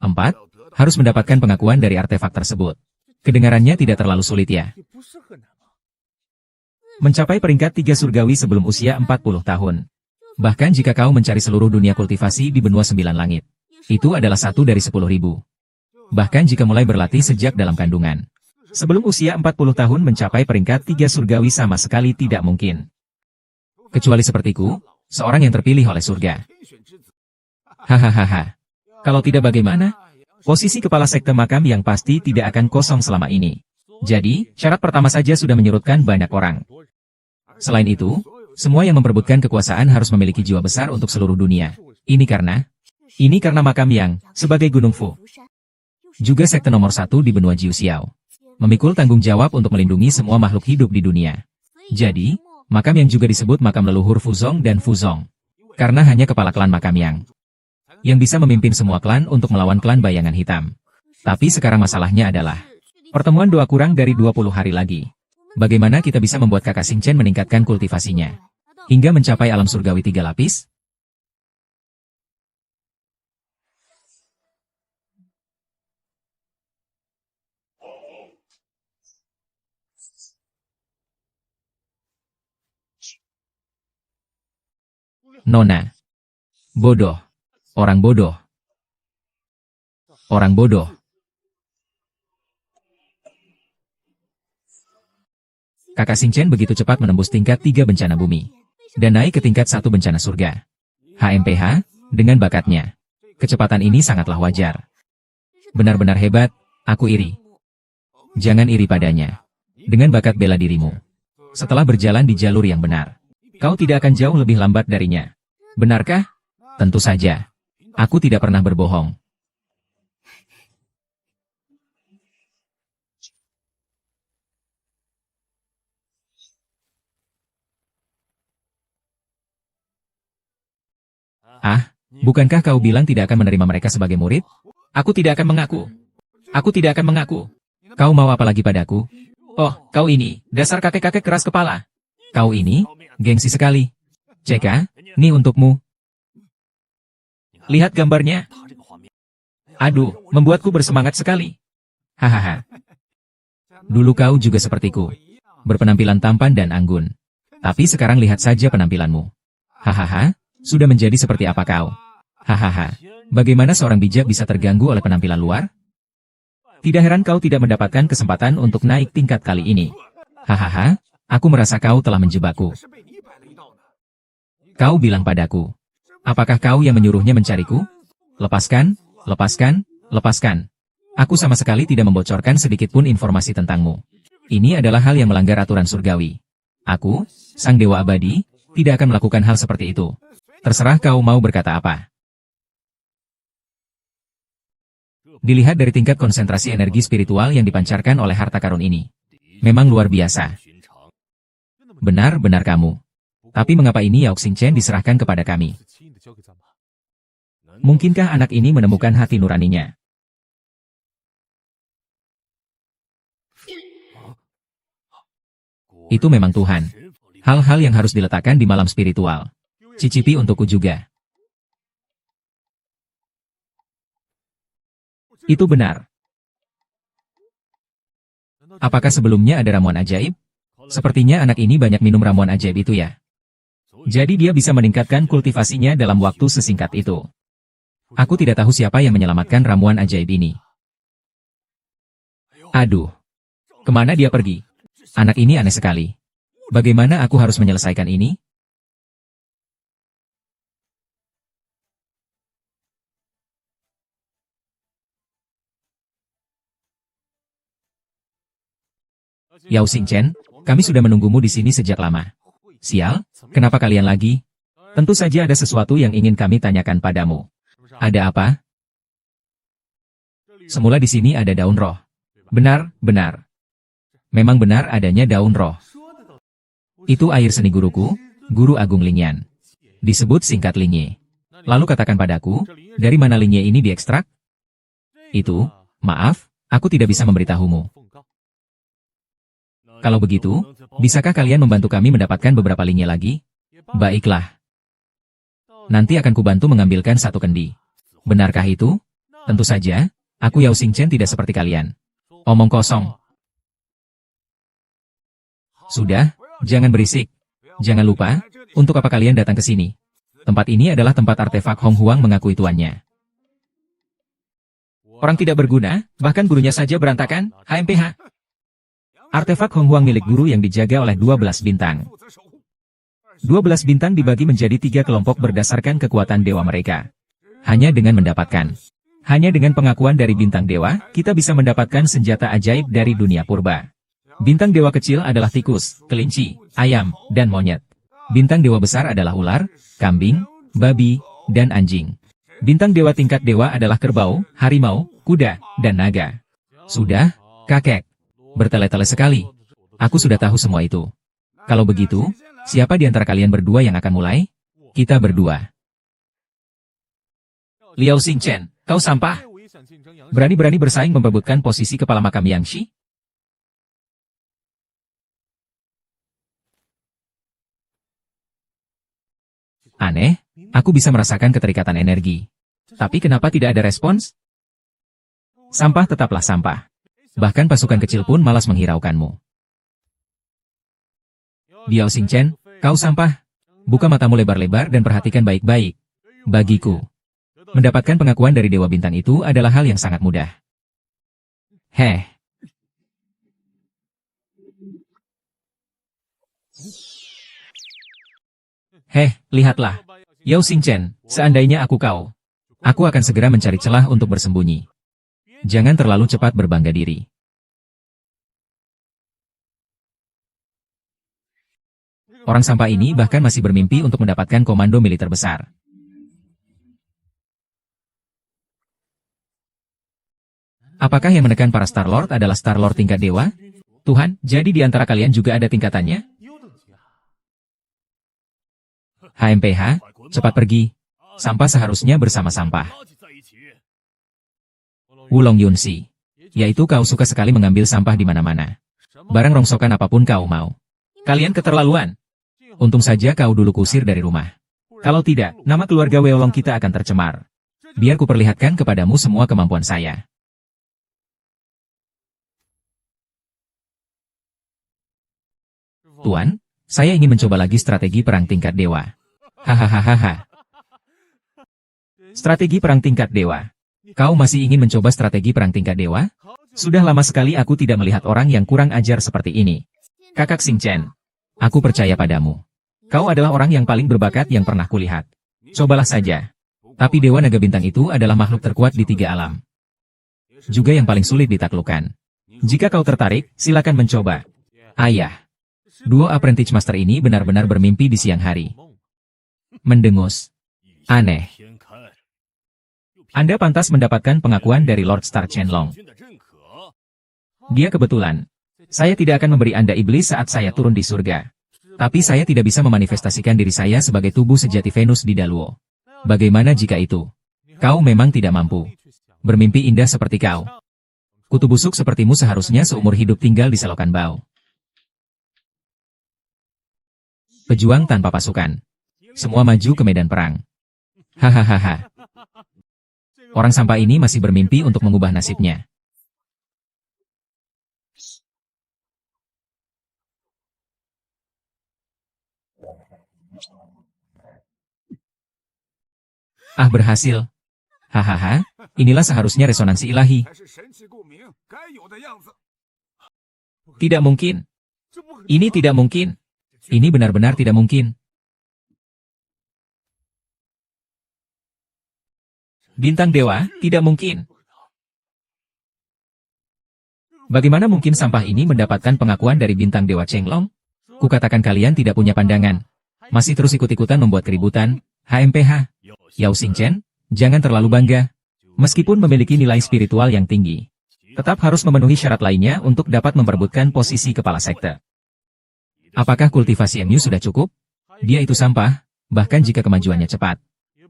4. Harus mendapatkan pengakuan dari artefak tersebut. Kedengarannya tidak terlalu sulit ya? Mencapai peringkat 3 surgawi sebelum usia 40 tahun. Bahkan jika kau mencari seluruh dunia kultivasi di benua 9 langit, itu adalah 1 dari 10.000. Bahkan jika mulai berlatih sejak dalam kandungan. Sebelum usia 40 tahun mencapai peringkat 3 surgawi sama sekali tidak mungkin. Kecuali sepertiku, seorang yang terpilih oleh surga. Hahaha. Kalau tidak bagaimana? Posisi kepala sekte makam yang pasti tidak akan kosong selama ini. Jadi, syarat pertama saja sudah menyurutkan banyak orang. Selain itu, semua yang memperebutkan kekuasaan harus memiliki jiwa besar untuk seluruh dunia. Ini karena makam yang, sebagai Gunung Fu, juga sekte nomor 1 di benua Jiuxiao, memikul tanggung jawab untuk melindungi semua makhluk hidup di dunia. Jadi, makam yang juga disebut makam leluhur Fuzong dan Fuzong. Karena hanya kepala klan makam yang bisa memimpin semua klan untuk melawan klan bayangan hitam. Tapi sekarang masalahnya adalah, pertemuan doa kurang dari 20 hari lagi. Bagaimana kita bisa membuat kakak Xingchen meningkatkan kultivasinya hingga mencapai alam surgawi 3 lapis? Nona. Bodoh. Orang bodoh. Orang bodoh. Kakak Xingchen begitu cepat menembus tingkat 3 bencana bumi. Dan naik ke tingkat 1 bencana surga. HMPH, dengan bakatnya. Kecepatan ini sangatlah wajar. Benar-benar hebat, aku iri. Jangan iri padanya. Dengan bakat bela dirimu. Setelah berjalan di jalur yang benar, kau tidak akan jauh lebih lambat darinya. Benarkah? Tentu saja. Aku tidak pernah berbohong. Bukankah kau bilang tidak akan menerima mereka sebagai murid? Aku tidak akan mengaku. Aku tidak akan mengaku. Kau mau apa lagi padaku? Oh, kau ini, dasar kakek-kakek keras kepala. Kau ini, Gengsi sekali. Ceka, nih untukmu. Lihat gambarnya. Aduh, membuatku bersemangat sekali. Hahaha. Dulu kau juga sepertiku. Berpenampilan tampan dan anggun. Tapi sekarang lihat saja penampilanmu. Hahaha, sudah menjadi seperti apa kau? Hahaha, bagaimana seorang bijak bisa terganggu oleh penampilan luar? Tidak heran kau tidak mendapatkan kesempatan untuk naik tingkat kali ini. Hahaha, aku merasa kau telah menjebakku. Kau bilang padaku. Apakah kau yang menyuruhnya mencariku? Lepaskan, lepaskan, lepaskan. Aku sama sekali tidak membocorkan sedikitpun informasi tentangmu. Ini adalah hal yang melanggar aturan surgawi. Aku, sang dewa abadi, tidak akan melakukan hal seperti itu. Terserah kau mau berkata apa. Dilihat dari tingkat konsentrasi energi spiritual yang dipancarkan oleh harta karun ini. Memang luar biasa. Benar-benar kamu. Tapi mengapa ini Yao Xingchen diserahkan kepada kami? Mungkinkah anak ini menemukan hati nuraninya? Itu memang Tuhan. Hal-hal yang harus diletakkan di malam spiritual. Cicipi untukku juga. Itu benar. Apakah sebelumnya ada ramuan ajaib? Sepertinya anak ini banyak minum ramuan ajaib itu ya. Jadi dia bisa meningkatkan kultivasinya dalam waktu sesingkat itu. Aku tidak tahu siapa yang menyelamatkan ramuan ajaib ini. Aduh. Kemana dia pergi? Anak ini aneh sekali. Bagaimana aku harus menyelesaikan ini? Yao Xingchen, kami sudah menunggumu di sini sejak lama. Sial, kenapa kalian lagi? Tentu saja ada sesuatu yang ingin kami tanyakan padamu. Ada apa? Semula di sini ada daun roh. Benar, benar. Memang benar adanya daun roh. Itu air seni guruku, Guru Agung Lingyan. Disebut singkat Linye. Lalu katakan padaku, dari mana Linye ini diekstrak? Itu, maaf, aku tidak bisa memberitahumu. Kalau begitu, bisakah kalian membantu kami mendapatkan beberapa Linye lagi? Baiklah. Nanti akan kubantu mengambilkan satu kendi. Benarkah itu? Tentu saja, aku Yao Xingchen tidak seperti kalian. Omong kosong. Sudah, jangan berisik. Jangan lupa, untuk apa kalian datang ke sini? Tempat ini adalah tempat artefak Hong Huang mengakui tuannya. Orang tidak berguna, bahkan gurunya saja berantakan, HMPH. Artefak Hong Huang milik guru yang dijaga oleh 12 bintang. 12 bintang dibagi menjadi 3 kelompok berdasarkan kekuatan dewa mereka. Hanya dengan pengakuan dari bintang dewa, kita bisa mendapatkan senjata ajaib dari dunia purba. Bintang dewa kecil adalah tikus, kelinci, ayam, dan monyet. Bintang dewa besar adalah ular, kambing, babi, dan anjing. Bintang dewa tingkat dewa adalah kerbau, harimau, kuda, dan naga. Sudah, kakek. Bertele-tele sekali. Aku sudah tahu semua itu. Kalau begitu, siapa di antara kalian berdua yang akan mulai? Kita berdua. Liao Xingchen, kau sampah. Berani-berani bersaing memperebutkan posisi kepala makam Yangshi? Aneh, aku bisa merasakan keterikatan energi. Tapi kenapa tidak ada respons? Sampah tetaplah sampah. Bahkan pasukan kecil pun malas menghiraukanmu. Liao Xingchen, kau sampah. Buka matamu lebar-lebar dan perhatikan baik-baik. Bagiku, mendapatkan pengakuan dari Dewa Bintang itu adalah hal yang sangat mudah. Heh. Lihatlah. Yao Xingchen, seandainya aku kau, aku akan segera mencari celah untuk bersembunyi. Jangan terlalu cepat berbangga diri. Orang sampah ini bahkan masih bermimpi untuk mendapatkan komando militer besar. Apakah yang menekan para Star Lord adalah Star Lord tingkat dewa? Tuhan, jadi di antara kalian juga ada tingkatannya? HMPH, cepat pergi. Sampah seharusnya bersama sampah. Wulong Yunxi, yaitu kau suka sekali mengambil sampah di mana-mana. Barang rongsokan apapun kau mau. Kalian keterlaluan. Untung saja kau dulu kusir dari rumah. Kalau tidak, nama keluarga Weolong kita akan tercemar. Biar ku perlihatkan kepadamu semua kemampuan saya. Tuan, saya ingin mencoba lagi strategi perang tingkat dewa. Hahaha. Strategi perang tingkat dewa. Kau masih ingin mencoba strategi perang tingkat dewa? Sudah lama sekali aku tidak melihat orang yang kurang ajar seperti ini. Kakak Xing Chen, aku percaya padamu. Kau adalah orang yang paling berbakat yang pernah kulihat. Cobalah saja. Tapi Dewa Naga Bintang itu adalah makhluk terkuat di 3 alam. Juga yang paling sulit ditaklukkan. Jika kau tertarik, silakan mencoba. Ayah. Duo Apprentice Master ini benar-benar bermimpi di siang hari. Mendengus. Aneh. Anda pantas mendapatkan pengakuan dari Lord Star Chenlong. Dia kebetulan. Saya tidak akan memberi Anda iblis saat saya turun di surga. Tapi saya tidak bisa memanifestasikan diri saya sebagai tubuh sejati Venus di Daluo. Bagaimana jika itu? Kau memang tidak mampu. Bermimpi indah seperti kau. Kutu busuk sepertimu seharusnya seumur hidup tinggal di selokan bau. Pejuang tanpa pasukan. Semua maju ke medan perang. Hahaha. Orang sampah ini masih bermimpi untuk mengubah nasibnya. Ah, berhasil. Hahaha, inilah seharusnya resonansi ilahi. Tidak mungkin. Ini tidak mungkin. Ini benar-benar tidak mungkin. Bintang Dewa, tidak mungkin. Bagaimana mungkin sampah ini mendapatkan pengakuan dari Bintang Dewa Chenglong? Kukatakan kalian tidak punya pandangan. Masih terus ikut-ikutan membuat keributan. HMPH. Yao Xing Chen, jangan terlalu bangga. Meskipun memiliki nilai spiritual yang tinggi, tetap harus memenuhi syarat lainnya untuk dapat memperebutkan posisi kepala sekte. Apakah kultivasi MU sudah cukup? Dia itu sampah, bahkan jika kemajuannya cepat.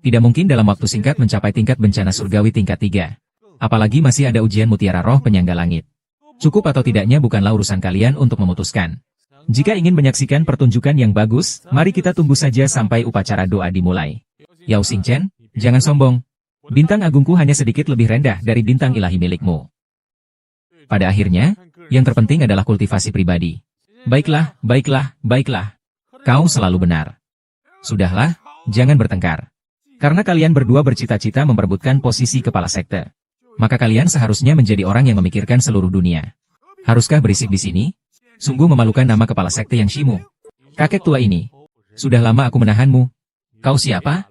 Tidak mungkin dalam waktu singkat mencapai tingkat bencana surgawi tingkat 3. Apalagi masih ada ujian mutiara roh penyangga langit. Cukup atau tidaknya bukanlah urusan kalian untuk memutuskan. Jika ingin menyaksikan pertunjukan yang bagus, mari kita tunggu saja sampai upacara doa dimulai. Yao Xing Chen, jangan sombong. Bintang agungku hanya sedikit lebih rendah dari bintang ilahi milikmu. Pada akhirnya, yang terpenting adalah kultivasi pribadi. Baiklah, baiklah, baiklah. Kau selalu benar. Sudahlah, jangan bertengkar. Karena kalian berdua bercita-cita memperebutkan posisi kepala sekte. Maka kalian seharusnya menjadi orang yang memikirkan seluruh dunia. Haruskah berisik di sini? Sungguh memalukan nama kepala sekte yang Shimu. Kakek tua ini. Sudah lama aku menahanmu. Kau siapa?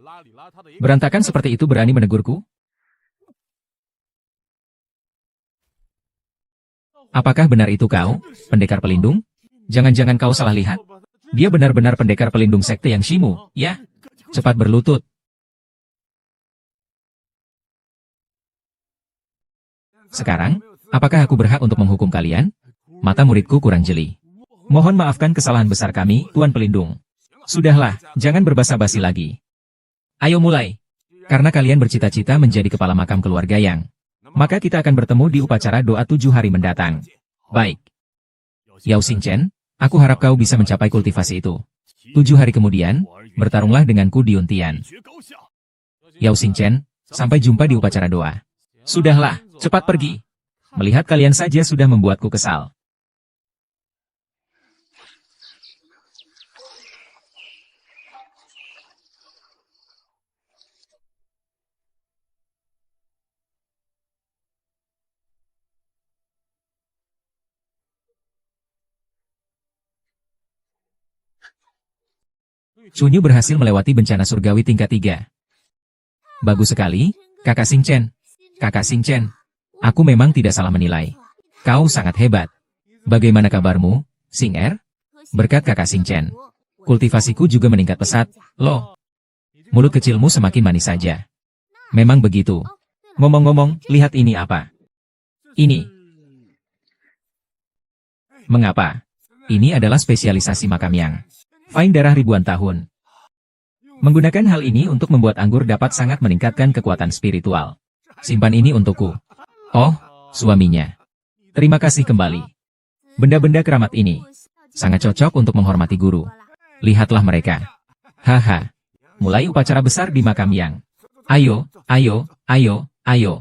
Berantakan seperti itu berani menegurku? Apakah benar itu kau, pendekar pelindung? Jangan-jangan kau salah lihat. Dia benar-benar pendekar pelindung sekte yang Shimu, ya? Cepat berlutut. Sekarang, apakah aku berhak untuk menghukum kalian? Mata muridku kurang jeli. Mohon maafkan kesalahan besar kami, Tuan Pelindung. Sudahlah, jangan berbasa-basi lagi. Ayo mulai. Karena kalian bercita-cita menjadi kepala makam keluarga yang, maka kita akan bertemu di upacara doa 7 hari mendatang. Baik. Yao Xing Chen, aku harap kau bisa mencapai kultivasi itu. 7 hari kemudian, bertarunglah denganku di untian. Yao Xing Chen, sampai jumpa di upacara doa. Sudahlah, cepat pergi. Melihat kalian saja sudah membuatku kesal. Chunyu berhasil melewati bencana surgawi tingkat 3. Bagus sekali, Kakak Xing Chen. Kakak Xing Chen, aku memang tidak salah menilai. Kau sangat hebat. Bagaimana kabarmu, Xing Er? Berkat Kakak Xing Chen, kultivasiku juga meningkat pesat, loh. Mulut kecilmu semakin manis saja. Memang begitu. Ngomong-ngomong, lihat ini apa? Ini. Mengapa? Ini adalah spesialisasi makam yang fine darah ribuan tahun. Menggunakan hal ini untuk membuat anggur dapat sangat meningkatkan kekuatan spiritual. Simpan ini untukku. Oh, suaminya. Terima kasih kembali. Benda-benda keramat ini sangat cocok untuk menghormati guru. Lihatlah mereka. Haha. Mulai upacara besar di makam Yang. Ayo, ayo, ayo, ayo.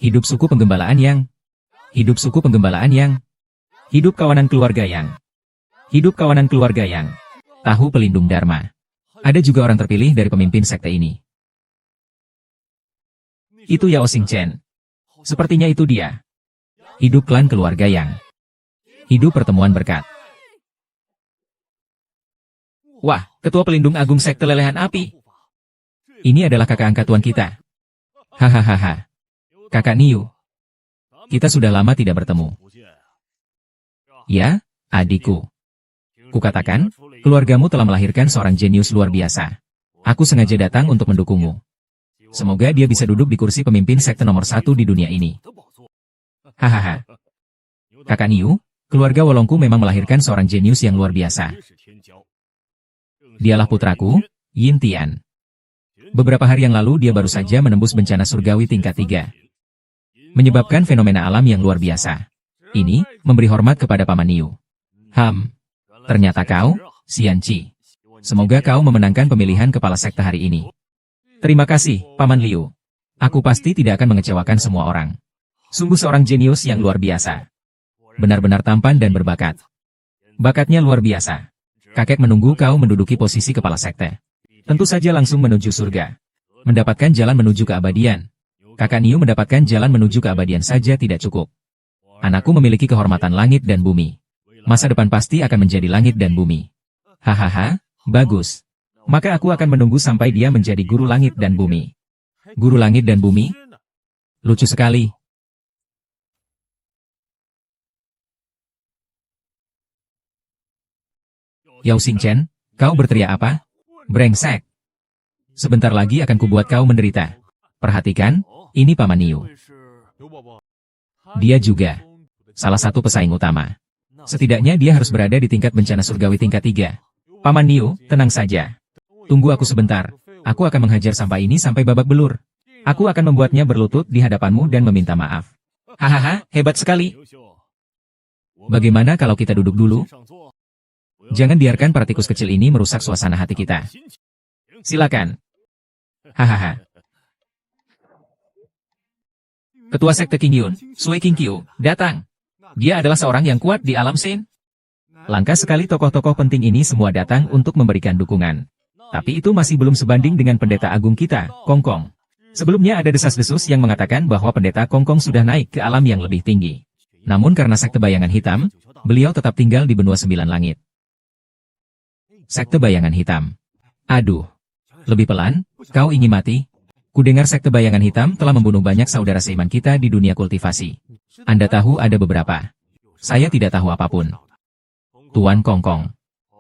Hidup suku penggembalaan Yang. Hidup suku penggembalaan Yang. Hidup kawanan keluarga Yang. Hidup kawanan keluarga Yang. Tahu pelindung Dharma. Ada juga orang terpilih dari pemimpin sekte ini. Itu Yao Xingchen. Sepertinya itu dia. Hidup klan keluarga Yang. Hidup pertemuan berkat. Wah, ketua pelindung agung sekte lelehan api. Ini adalah kakak angkat tuan kita. Hahaha. Kakak Niu. Kita sudah lama tidak bertemu. Ya, adikku. Kukatakan, keluargamu telah melahirkan seorang jenius luar biasa. Aku sengaja datang untuk mendukungmu. Semoga dia bisa duduk di kursi pemimpin sekte nomor 1 di dunia ini. Hahaha. Kakak Niu, keluarga Wolongku memang melahirkan seorang jenius yang luar biasa. Dialah putraku, Yin Tian. Beberapa hari yang lalu dia baru saja menembus bencana surgawi tingkat 3. Menyebabkan fenomena alam yang luar biasa. Ini, memberi hormat kepada Paman Niu. Ternyata kau, Xian Qi. Semoga kau memenangkan pemilihan kepala sekte hari ini. Terima kasih, Paman Liu. Aku pasti tidak akan mengecewakan semua orang. Sungguh seorang jenius yang luar biasa. Benar-benar tampan dan berbakat. Bakatnya luar biasa. Kakek menunggu kau menduduki posisi kepala sekte. Tentu saja langsung menuju surga. Mendapatkan jalan menuju keabadian. Kakak Niu mendapatkan jalan menuju keabadian saja tidak cukup. Anakku memiliki kehormatan langit dan bumi. Masa depan pasti akan menjadi langit dan bumi. Hahaha, bagus. Maka aku akan menunggu sampai dia menjadi guru langit dan bumi. Guru langit dan bumi? Lucu sekali. Yao Xingchen, kau berteriak apa? Brengsek. Sebentar lagi akan kubuat kau menderita. Perhatikan, ini Paman Niu. Dia juga salah satu pesaing utama. Setidaknya dia harus berada di tingkat bencana surgawi tingkat 3. Paman Niu, tenang saja. Tunggu aku sebentar. Aku akan menghajar sampah ini sampai babak belur. Aku akan membuatnya berlutut di hadapanmu dan meminta maaf. Hahaha, hebat sekali. Bagaimana kalau kita duduk dulu? Jangan biarkan para tikus kecil ini merusak suasana hati kita. Silakan. Hahaha. Ketua Sekte Qingyun, Sui Qingqiu, datang. Dia adalah seorang yang kuat di alam Shen. Langka sekali tokoh-tokoh penting ini semua datang untuk memberikan dukungan. Tapi itu masih belum sebanding dengan pendeta agung kita, Kongkong. Sebelumnya ada desas-desus yang mengatakan bahwa pendeta Kongkong sudah naik ke alam yang lebih tinggi. Namun karena Sekte Bayangan Hitam, beliau tetap tinggal di benua 9 langit. Sekte Bayangan Hitam. Aduh. Lebih pelan, kau ingin mati? Kudengar Sekte Bayangan Hitam telah membunuh banyak saudara seiman kita di dunia kultivasi. Anda tahu ada beberapa. Saya tidak tahu apapun. Tuan Kongkong.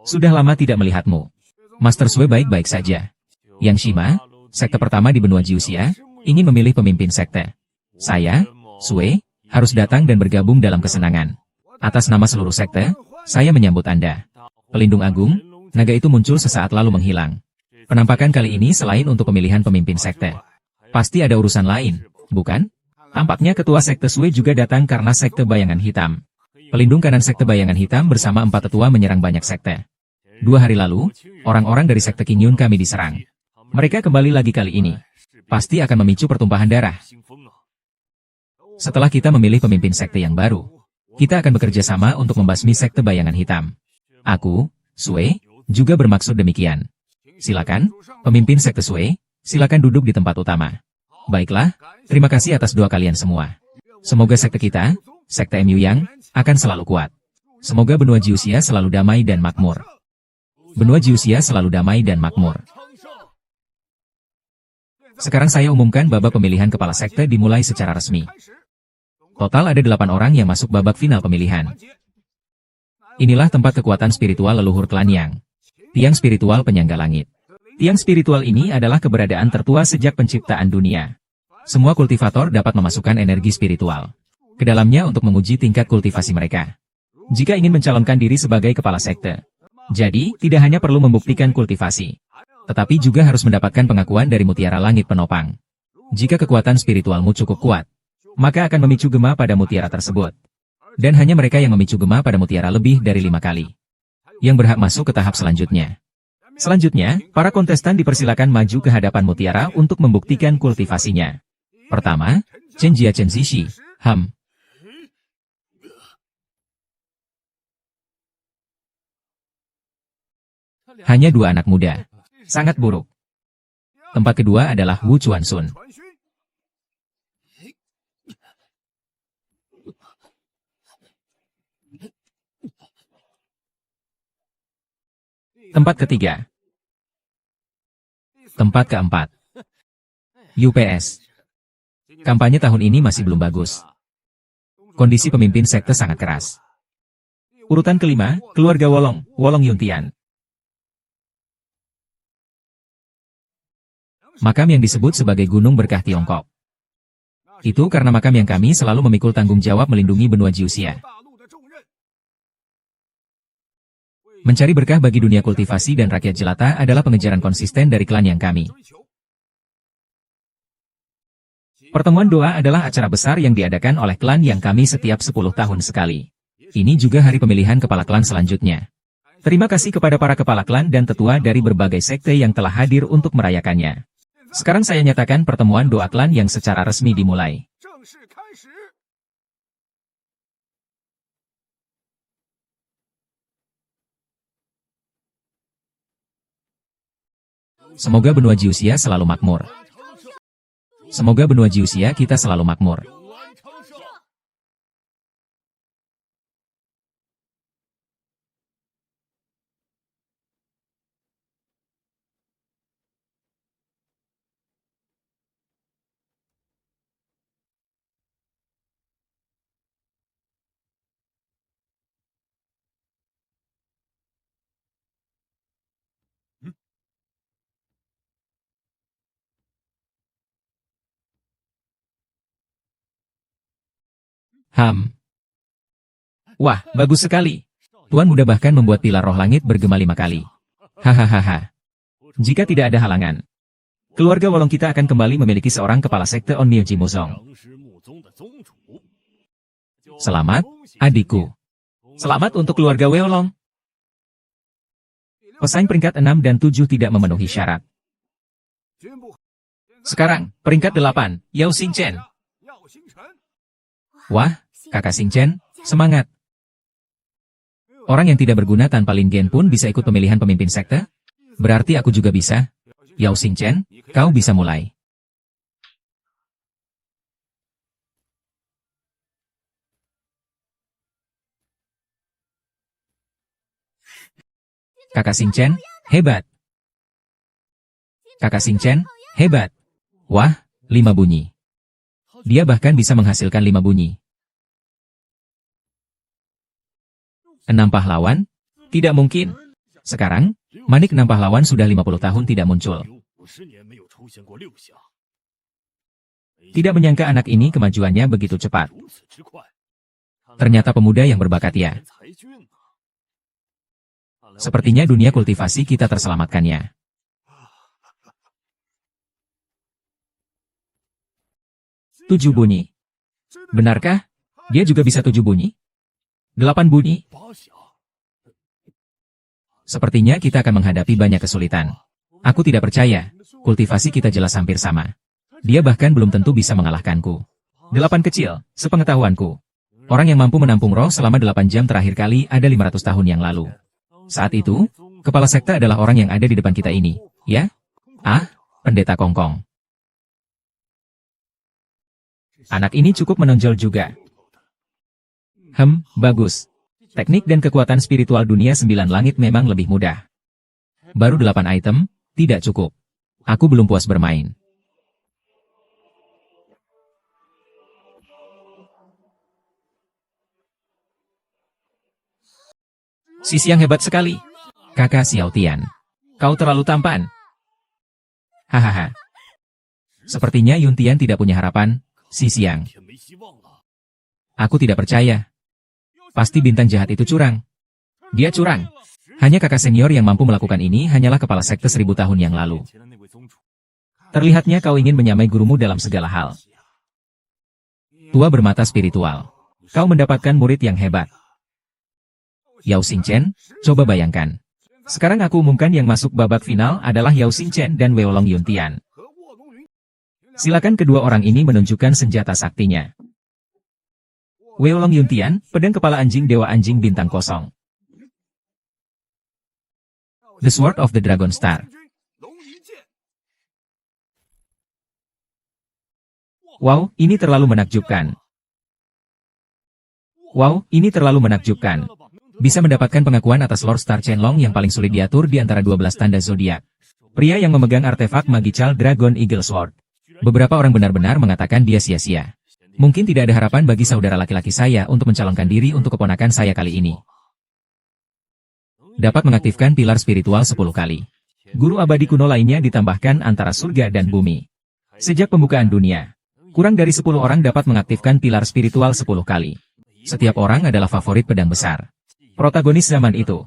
Sudah lama tidak melihatmu. Master Sui baik-baik saja. Yang Shima, sekte pertama di benua Jiuxia, ingin memilih pemimpin sekte. Saya, Sui, harus datang dan bergabung dalam kesenangan. Atas nama seluruh sekte, saya menyambut Anda. Pelindung Agung, naga itu muncul sesaat lalu menghilang. Penampakan kali ini selain untuk pemilihan pemimpin sekte. Pasti ada urusan lain, bukan? Tampaknya ketua sekte Sui juga datang karena sekte Bayangan Hitam. Pelindung kanan sekte Bayangan Hitam bersama 4 tetua menyerang banyak sekte. 2 hari lalu, orang-orang dari sekte Qingyun kami diserang. Mereka kembali lagi kali ini. Pasti akan memicu pertumpahan darah. Setelah kita memilih pemimpin sekte yang baru, kita akan bekerja sama untuk membasmi sekte Bayangan Hitam. Aku, Sui, juga bermaksud demikian. Silakan, pemimpin sekte Sui, silakan duduk di tempat utama. Baiklah, terima kasih atas doa kalian semua. Semoga sekte kita, sekte MU Yang, akan selalu kuat. Semoga benua Jiuxia selalu damai dan makmur. Benua Jiuxia selalu damai dan makmur. Sekarang saya umumkan babak pemilihan kepala sekte dimulai secara resmi. Total ada 8 orang yang masuk babak final pemilihan. Inilah tempat kekuatan spiritual leluhur klan Yang. Tiang spiritual penyangga langit. Tiang spiritual ini adalah keberadaan tertua sejak penciptaan dunia. Semua kultivator dapat memasukkan energi spiritual ke dalamnya untuk menguji tingkat kultivasi mereka. Jika ingin mencalonkan diri sebagai kepala sekte. Jadi, tidak hanya perlu membuktikan kultivasi, tetapi juga harus mendapatkan pengakuan dari mutiara langit penopang. Jika kekuatan spiritualmu cukup kuat, maka akan memicu gema pada mutiara tersebut. Dan hanya mereka yang memicu gema pada mutiara lebih dari 5 kali yang berhak masuk ke tahap selanjutnya. Selanjutnya, para kontestan dipersilakan maju ke hadapan mutiara untuk membuktikan kultivasinya. Pertama, Chen Jia Chen Zishi, Ham. Hanya 2 anak muda. Sangat buruk. Tempat kedua adalah Wu Chuansun. Tempat ketiga. Tempat keempat. UPS. Kampanye tahun ini masih belum bagus. Kondisi pemimpin sekte sangat keras. Urutan kelima, keluarga Wolong, Wolong Yuntian. Makam yang disebut sebagai Gunung Berkah Tiongkok. Itu karena makam yang kami selalu memikul tanggung jawab melindungi benua Jiuxia. Mencari berkah bagi dunia kultivasi dan rakyat jelata adalah pengejaran konsisten dari klan yang kami. Pertemuan doa adalah acara besar yang diadakan oleh klan yang kami setiap 10 tahun sekali. Ini juga hari pemilihan kepala klan selanjutnya. Terima kasih kepada para kepala klan dan tetua dari berbagai sekte yang telah hadir untuk merayakannya. Sekarang saya nyatakan pertemuan doa klan yang secara resmi dimulai. Semoga benua Jiuxia selalu makmur. Semoga benua Jiuxia kita selalu makmur. Ham. Wah, bagus sekali. Tuan Muda bahkan membuat pilar roh langit bergema 5 kali. Hahaha. Jika tidak ada halangan, keluarga Wolong kita akan kembali memiliki seorang kepala sekte On Miu Ji Muzong. Selamat, adikku. Selamat untuk keluarga Wolong. Pesaing peringkat 6 dan 7 tidak memenuhi syarat. Sekarang, peringkat 8, Yao Xingchen. Wah, kakak Xingchen, semangat. Orang yang tidak berguna tanpa Lin Gen pun bisa ikut pemilihan pemimpin sekte? Berarti aku juga bisa. Yao Xingchen, kau bisa mulai. Kakak Xingchen, hebat. Kakak Xingchen, hebat. Wah, 5 bunyi. Dia bahkan bisa menghasilkan 5 bunyi. 6 pahlawan? Tidak mungkin. Sekarang, Manik 6 pahlawan sudah 50 tahun tidak muncul. Tidak menyangka anak ini kemajuannya begitu cepat. Ternyata pemuda yang berbakat ya. Sepertinya dunia kultivasi kita terselamatkannya. 7 bunyi. Benarkah? Dia juga bisa 7 bunyi? 8 bunyi? Sepertinya kita akan menghadapi banyak kesulitan. Aku tidak percaya. Kultivasi kita jelas hampir sama. Dia bahkan belum tentu bisa mengalahkanku. 8 kecil, sepengetahuanku. Orang yang mampu menampung roh selama 8 jam terakhir kali ada 500 tahun yang lalu. Saat itu, kepala sekte adalah orang yang ada di depan kita ini, ya? Ah, pendeta Kongkong. Anak ini cukup menonjol juga. Bagus. Teknik dan kekuatan spiritual dunia 9 langit memang lebih mudah. Baru 8 item, tidak cukup. Aku belum puas bermain. Sisi yang hebat sekali. Kakak Xiao Tian. Kau terlalu tampan. Hahaha. Sepertinya Yuntian tidak punya harapan, Si Xiang. Aku tidak percaya. Pasti bintang jahat itu curang. Dia curang. Hanya kakak senior yang mampu melakukan ini hanyalah kepala sekte 1000 tahun yang lalu. Terlihatnya kau ingin menyamai gurumu dalam segala hal. Tua bermata spiritual. Kau mendapatkan murid yang hebat. Yao Xingchen, coba bayangkan. Sekarang aku umumkan yang masuk babak final adalah Yao Xingchen dan Weolong Yuntian. Silakan kedua orang ini menunjukkan senjata saktinya. Weolong Yuntian, pedang kepala anjing dewa anjing bintang kosong. The Sword of the Dragon Star. Wow, ini terlalu menakjubkan. Wow, ini terlalu menakjubkan. Bisa mendapatkan pengakuan atas Lord Star Chenlong yang paling sulit diatur di antara 12 tanda zodiak. Pria yang memegang artefak Magical Dragon Eagle Sword. Beberapa orang benar-benar mengatakan dia sia-sia. Mungkin tidak ada harapan bagi saudara laki-laki saya untuk mencalonkan diri untuk keponakan saya kali ini. Dapat mengaktifkan pilar spiritual 10 kali. Guru abadi kuno lainnya ditambahkan antara surga dan bumi. Sejak pembukaan dunia, kurang dari 10 orang dapat mengaktifkan pilar spiritual 10 kali. Setiap orang adalah favorit pedang besar. Protagonis zaman itu.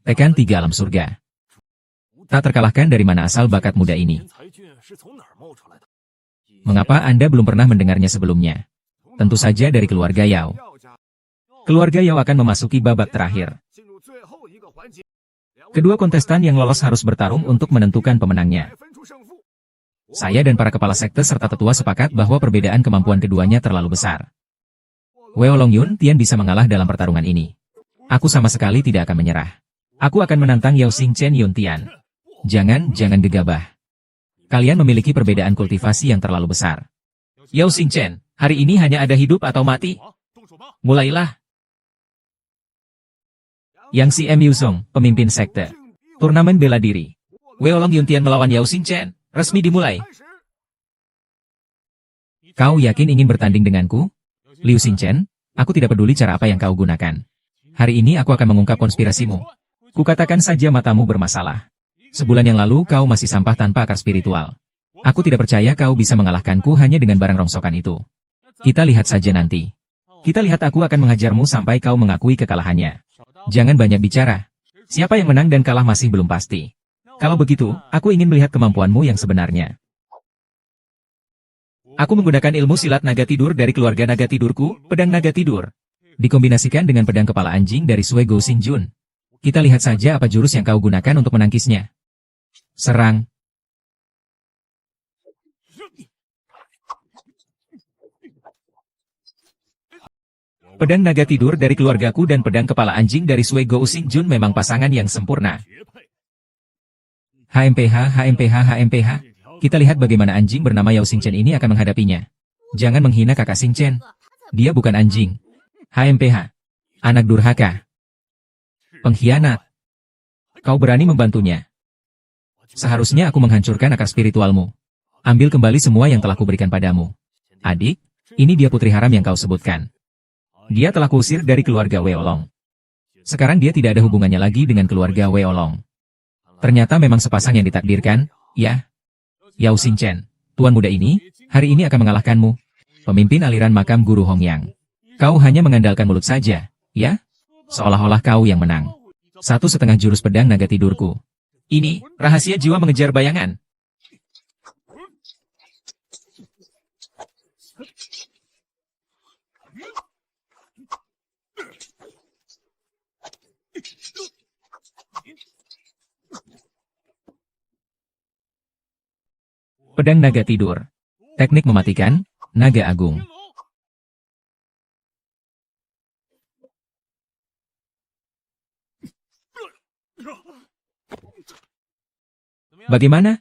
Tekan 3 alam surga. Tak terkalahkan dari mana asal bakat muda ini. Mengapa Anda belum pernah mendengarnya sebelumnya? Tentu saja dari keluarga Yao. Keluarga Yao akan memasuki babak terakhir. Kedua kontestan yang lolos harus bertarung untuk menentukan pemenangnya. Saya dan para kepala sekte serta tetua sepakat bahwa perbedaan kemampuan keduanya terlalu besar. Weolong Yuntian bisa mengalah dalam pertarungan ini. Aku sama sekali tidak akan menyerah. Aku akan menantang Yao Xingchen Yuntian. Jangan gegabah. Kalian memiliki perbedaan kultivasi yang terlalu besar. Yao Xingchen, hari ini hanya ada hidup atau mati. Mulailah. Yang CMU Zong, pemimpin sekte. Turnamen bela diri. Weolong Yuntian melawan Yao Xingchen, resmi dimulai. Kau yakin ingin bertanding denganku? Liu Xingchen, aku tidak peduli cara apa yang kau gunakan. Hari ini aku akan mengungkap konspirasimu. Kukatakan saja matamu bermasalah. Sebulan yang lalu kau masih sampah tanpa akar spiritual. Aku tidak percaya kau bisa mengalahkanku hanya dengan barang rongsokan itu. Kita lihat saja nanti. Kita lihat aku akan menghajarmu sampai kau mengakui kekalahannya. Jangan banyak bicara. Siapa yang menang dan kalah masih belum pasti. Kalau begitu, aku ingin melihat kemampuanmu yang sebenarnya. Aku menggunakan ilmu silat naga tidur dari keluarga naga tidurku, pedang naga tidur. Dikombinasikan dengan pedang kepala anjing dari Sui Go Xingjun. Kita lihat saja apa jurus yang kau gunakan untuk menangkisnya. Serang. Pedang naga tidur dari keluargaku dan pedang kepala anjing dari Sui Go Xingjun memang pasangan yang sempurna. HMPH. Kita lihat bagaimana anjing bernama Yao Xingchen ini akan menghadapinya. Jangan menghina kakak Xingchen. Dia bukan anjing. HMPH. Anak durhaka. Pengkhianat. Kau berani membantunya. Seharusnya aku menghancurkan akar spiritualmu. Ambil kembali semua yang telah kuberikan padamu. Adik, ini dia putri haram yang kau sebutkan. Dia telah kuusir dari keluarga Weolong. Sekarang dia tidak ada hubungannya lagi dengan keluarga Weolong. Ternyata memang sepasang yang ditakdirkan, ya. Yao Xingchen, tuan muda ini, hari ini akan mengalahkanmu. Pemimpin aliran makam Guru Hongyang. Kau hanya mengandalkan mulut saja, ya? Seolah-olah kau yang menang. 1,5 jurus pedang naga tidurku. Ini, rahasia jiwa mengejar bayangan. Pedang naga tidur. Teknik mematikan, naga agung. Bagaimana?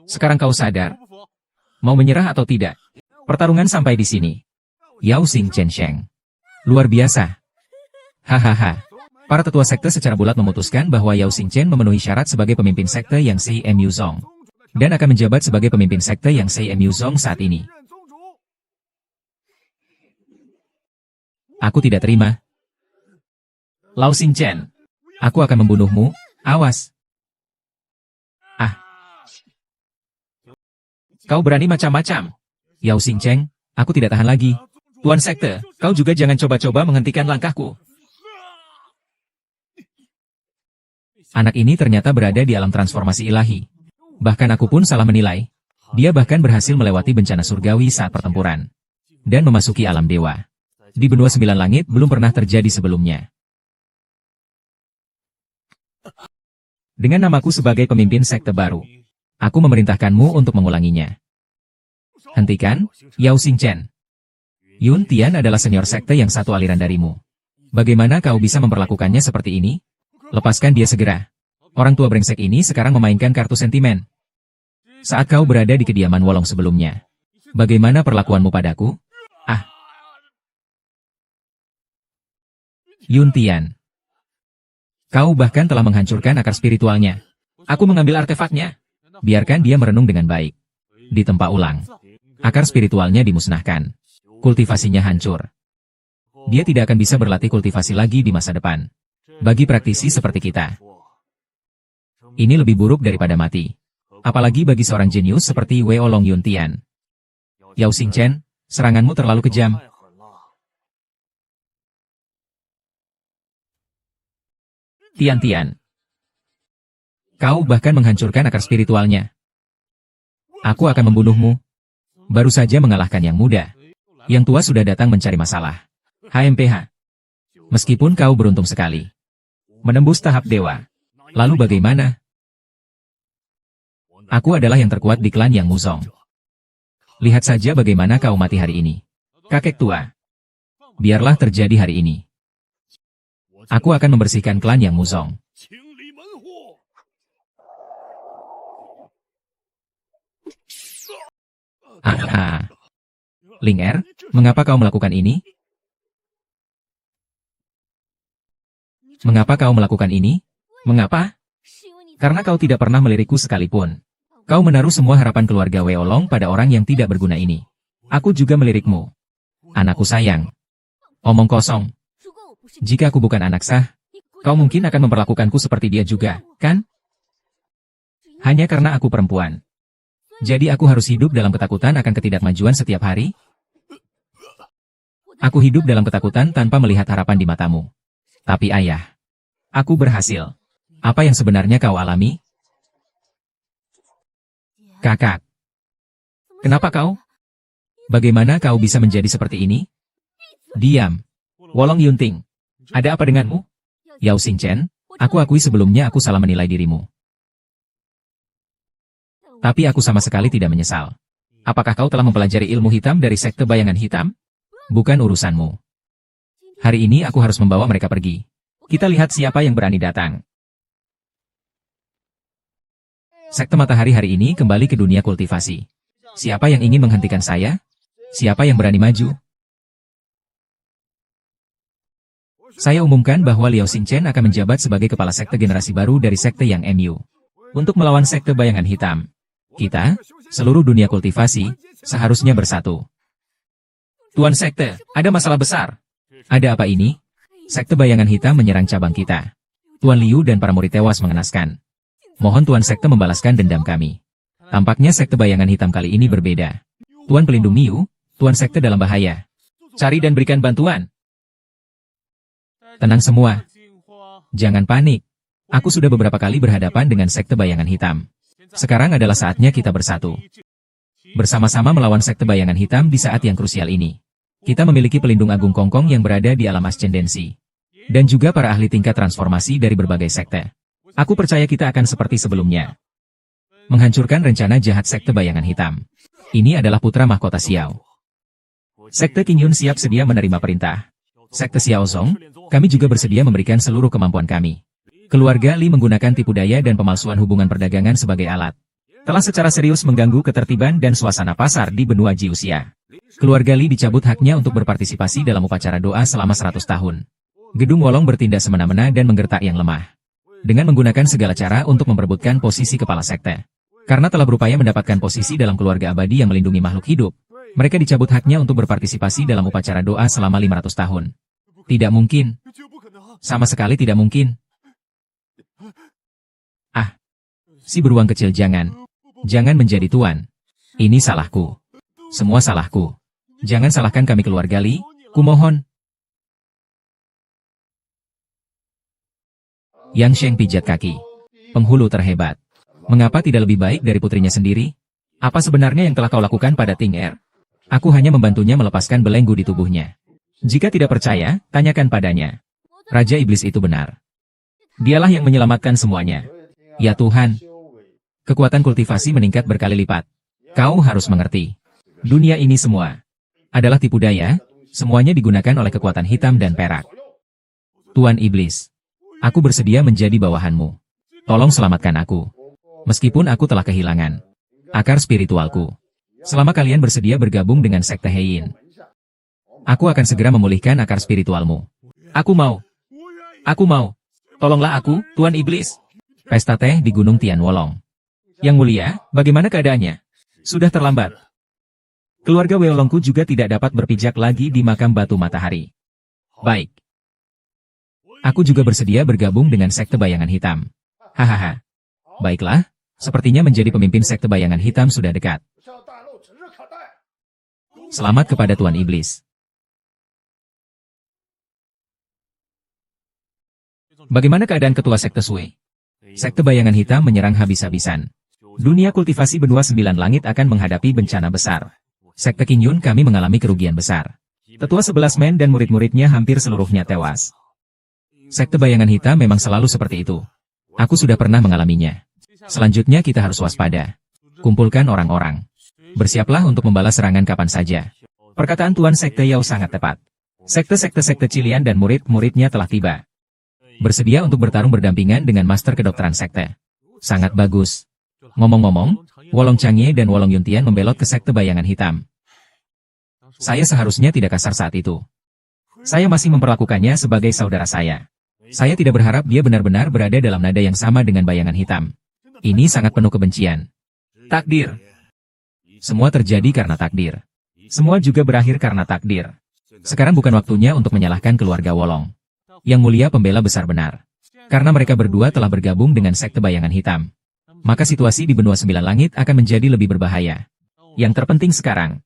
Sekarang kau sadar? Mau menyerah atau tidak? Pertarungan sampai di sini. Yao Xingchen Sheng. Luar biasa. Hahaha. Para tetua sekte secara bulat memutuskan bahwa Yao Xingchen memenuhi syarat sebagai pemimpin sekte yang CMU Zong. Dan akan menjabat sebagai pemimpin sekte yang CMU Zong saat ini. Aku tidak terima. Lao Xingchen. Aku akan membunuhmu, awas. Kau berani macam-macam. Yao Xingchen, aku tidak tahan lagi. Tuan sekte, kau juga jangan coba-coba menghentikan langkahku. Anak ini ternyata berada di alam transformasi ilahi. Bahkan aku pun salah menilai. Dia bahkan berhasil melewati bencana surgawi saat pertempuran. Dan memasuki alam dewa. Di benua 9 langit belum pernah terjadi sebelumnya. Dengan namaku sebagai pemimpin sekte baru, aku memerintahkanmu untuk mengulanginya. Hentikan, Yao Xingchen. Yun Tian adalah senior sekte yang satu aliran darimu. Bagaimana kau bisa memperlakukannya seperti ini? Lepaskan dia segera. Orang tua brengsek ini sekarang memainkan kartu sentimen. Saat kau berada di kediaman Wolong sebelumnya, bagaimana perlakuanmu padaku? Ah. Yun Tian. Kau bahkan telah menghancurkan akar spiritualnya. Aku mengambil artefaknya. Biarkan dia merenung dengan baik. Ditempa ulang. Akar spiritualnya dimusnahkan. Kultivasinya hancur. Dia tidak akan bisa berlatih kultivasi lagi di masa depan. Bagi praktisi seperti kita, ini lebih buruk daripada mati. Apalagi bagi seorang jenius seperti Wei Olong Yun Tian. Yao Xingchen, seranganmu terlalu kejam. Tian Tian. Kau bahkan menghancurkan akar spiritualnya. Aku akan membunuhmu. Baru saja mengalahkan yang muda. Yang tua sudah datang mencari masalah. HMPH. Meskipun kau beruntung sekali menembus tahap dewa. Lalu bagaimana? Aku adalah yang terkuat di klan Yang Muzong. Lihat saja bagaimana kau mati hari ini. Kakek tua. Biarlah terjadi hari ini. Aku akan membersihkan klan Yang Muzong. Ah. Ling Er, mengapa kau melakukan ini? Mengapa kau melakukan ini? Mengapa? Karena kau tidak pernah melirikku sekalipun. Kau menaruh semua harapan keluarga Wei Olong pada orang yang tidak berguna ini. Aku juga melirikmu. Anakku sayang. Omong kosong. Jika aku bukan anak sah, kau mungkin akan memperlakukanku seperti dia juga, kan? Hanya karena aku perempuan. Jadi aku harus hidup dalam ketakutan akan ketidakmajuan setiap hari? Aku hidup dalam ketakutan tanpa melihat harapan di matamu. Tapi ayah, aku berhasil. Apa yang sebenarnya kau alami? Kakak. Kenapa kau? Bagaimana kau bisa menjadi seperti ini? Diam. Wolong Yunting. Ada apa denganmu? Yao Xingchen, aku akui sebelumnya aku salah menilai dirimu. Tapi aku sama sekali tidak menyesal. Apakah kau telah mempelajari ilmu hitam dari sekte bayangan hitam? Bukan urusanmu. Hari ini aku harus membawa mereka pergi. Kita lihat siapa yang berani datang. Sekte Matahari hari ini kembali ke dunia kultivasi. Siapa yang ingin menghentikan saya? Siapa yang berani maju? Saya umumkan bahwa Liao Xingchen akan menjabat sebagai kepala sekte generasi baru dari sekte yang MU. Untuk melawan sekte bayangan hitam. Kita, seluruh dunia kultivasi, seharusnya bersatu. Tuan sekte, ada masalah besar. Ada apa ini? Sekte bayangan hitam menyerang cabang kita. Tuan Liu dan para murid tewas mengenaskan. Mohon Tuan sekte membalaskan dendam kami. Tampaknya sekte bayangan hitam kali ini berbeda. Tuan pelindung Miu, Tuan sekte dalam bahaya. Cari dan berikan bantuan. Tenang semua. Jangan panik. Aku sudah beberapa kali berhadapan dengan sekte bayangan hitam. Sekarang adalah saatnya kita bersatu. Bersama-sama melawan sekte bayangan hitam di saat yang krusial ini. Kita memiliki pelindung agung Kongkong yang berada di alam ascendensi. Dan juga para ahli tingkat transformasi dari berbagai sekte. Aku percaya kita akan seperti sebelumnya. Menghancurkan rencana jahat sekte bayangan hitam. Ini adalah putra mahkota Xiao. Sekte Qing Yun siap sedia menerima perintah. Sekte Xiaozong, kami juga bersedia memberikan seluruh kemampuan kami. Keluarga Li menggunakan tipu daya dan pemalsuan hubungan perdagangan sebagai alat. Telah secara serius mengganggu ketertiban dan suasana pasar di benua Jiuxia. Keluarga Li dicabut haknya untuk berpartisipasi dalam upacara doa selama 100 tahun. Gedung Wolong bertindak semena-mena dan menggertak yang lemah. Dengan menggunakan segala cara untuk memperebutkan posisi kepala sekte. Karena telah berupaya mendapatkan posisi dalam keluarga abadi yang melindungi makhluk hidup, mereka dicabut haknya untuk berpartisipasi dalam upacara doa selama 500 tahun. Tidak mungkin. Sama sekali tidak mungkin. Ah. Si beruang kecil jangan. Jangan menjadi tuan. Ini salahku. Semua salahku. Jangan salahkan kami keluarga Li, kumohon. Yang Sheng pijat kaki. Penghulu terhebat. Mengapa tidak lebih baik dari putrinya sendiri? Apa sebenarnya yang telah kau lakukan pada Ting Er? Aku hanya membantunya melepaskan belenggu di tubuhnya. Jika tidak percaya, tanyakan padanya. Raja Iblis itu benar. Dialah yang menyelamatkan semuanya. Ya Tuhan. Kekuatan kultivasi meningkat berkali lipat. Kau harus mengerti. Dunia ini semua adalah tipu daya, semuanya digunakan oleh kekuatan hitam dan perak. Tuan Iblis. Aku bersedia menjadi bawahanmu. Tolong selamatkan aku. Meskipun aku telah kehilangan akar spiritualku. Selama kalian bersedia bergabung dengan Sekte Heiyin, aku akan segera memulihkan akar spiritualmu. Aku mau. Aku mau. Tolonglah aku, Tuan Iblis. Pesta teh di Gunung Tian Wolong. Yang mulia, bagaimana keadaannya? Sudah terlambat. Keluarga Weolongku juga tidak dapat berpijak lagi di makam batu matahari. Baik. Aku juga bersedia bergabung dengan Sekte Bayangan Hitam. Hahaha. Baiklah, sepertinya menjadi pemimpin Sekte Bayangan Hitam sudah dekat. Selamat kepada Tuan Iblis. Bagaimana keadaan ketua Sekte Sui? Sekte Bayangan Hitam menyerang habis-habisan. Dunia kultivasi benua 9 langit akan menghadapi bencana besar. Sekte Qingyun kami mengalami kerugian besar. Tetua 11 Men dan murid-muridnya hampir seluruhnya tewas. Sekte Bayangan Hitam memang selalu seperti itu. Aku sudah pernah mengalaminya. Selanjutnya kita harus waspada. Kumpulkan orang-orang. Bersiaplah untuk membalas serangan kapan saja. Perkataan Tuan Sekte Yao sangat tepat. Sekte Cilian dan murid-muridnya telah tiba. Bersedia untuk bertarung berdampingan dengan Master Kedokteran Sekte. Sangat bagus. Ngomong-ngomong, Wolong Changye dan Wolong Yuntian membelot ke Sekte Bayangan Hitam. Saya seharusnya tidak kasar saat itu. Saya masih memperlakukannya sebagai saudara saya. Saya tidak berharap dia benar-benar berada dalam nada yang sama dengan Bayangan Hitam. Ini sangat penuh kebencian. Takdir. Semua terjadi karena takdir. Semua juga berakhir karena takdir. Sekarang bukan waktunya untuk menyalahkan keluarga Wolong. Yang mulia pembela besar benar. Karena mereka berdua telah bergabung dengan Sekte Bayangan Hitam. Maka situasi di benua 9 langit akan menjadi lebih berbahaya. Yang terpenting sekarang,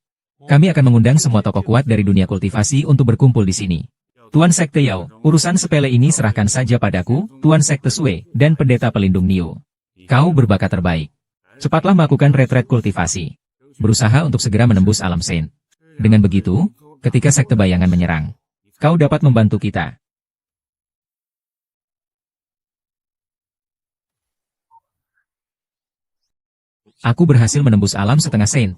kami akan mengundang semua tokoh kuat dari dunia kultivasi untuk berkumpul di sini. Tuan Sekte Yao, urusan sepele ini serahkan saja padaku, Tuan Sekte Sui, dan Pendeta Pelindung Niu. Kau berbakat terbaik. Cepatlah melakukan retret kultivasi. Berusaha untuk segera menembus alam Saint. Dengan begitu, ketika Sekte Bayangan menyerang, kau dapat membantu kita. Aku berhasil menembus alam setengah Saint.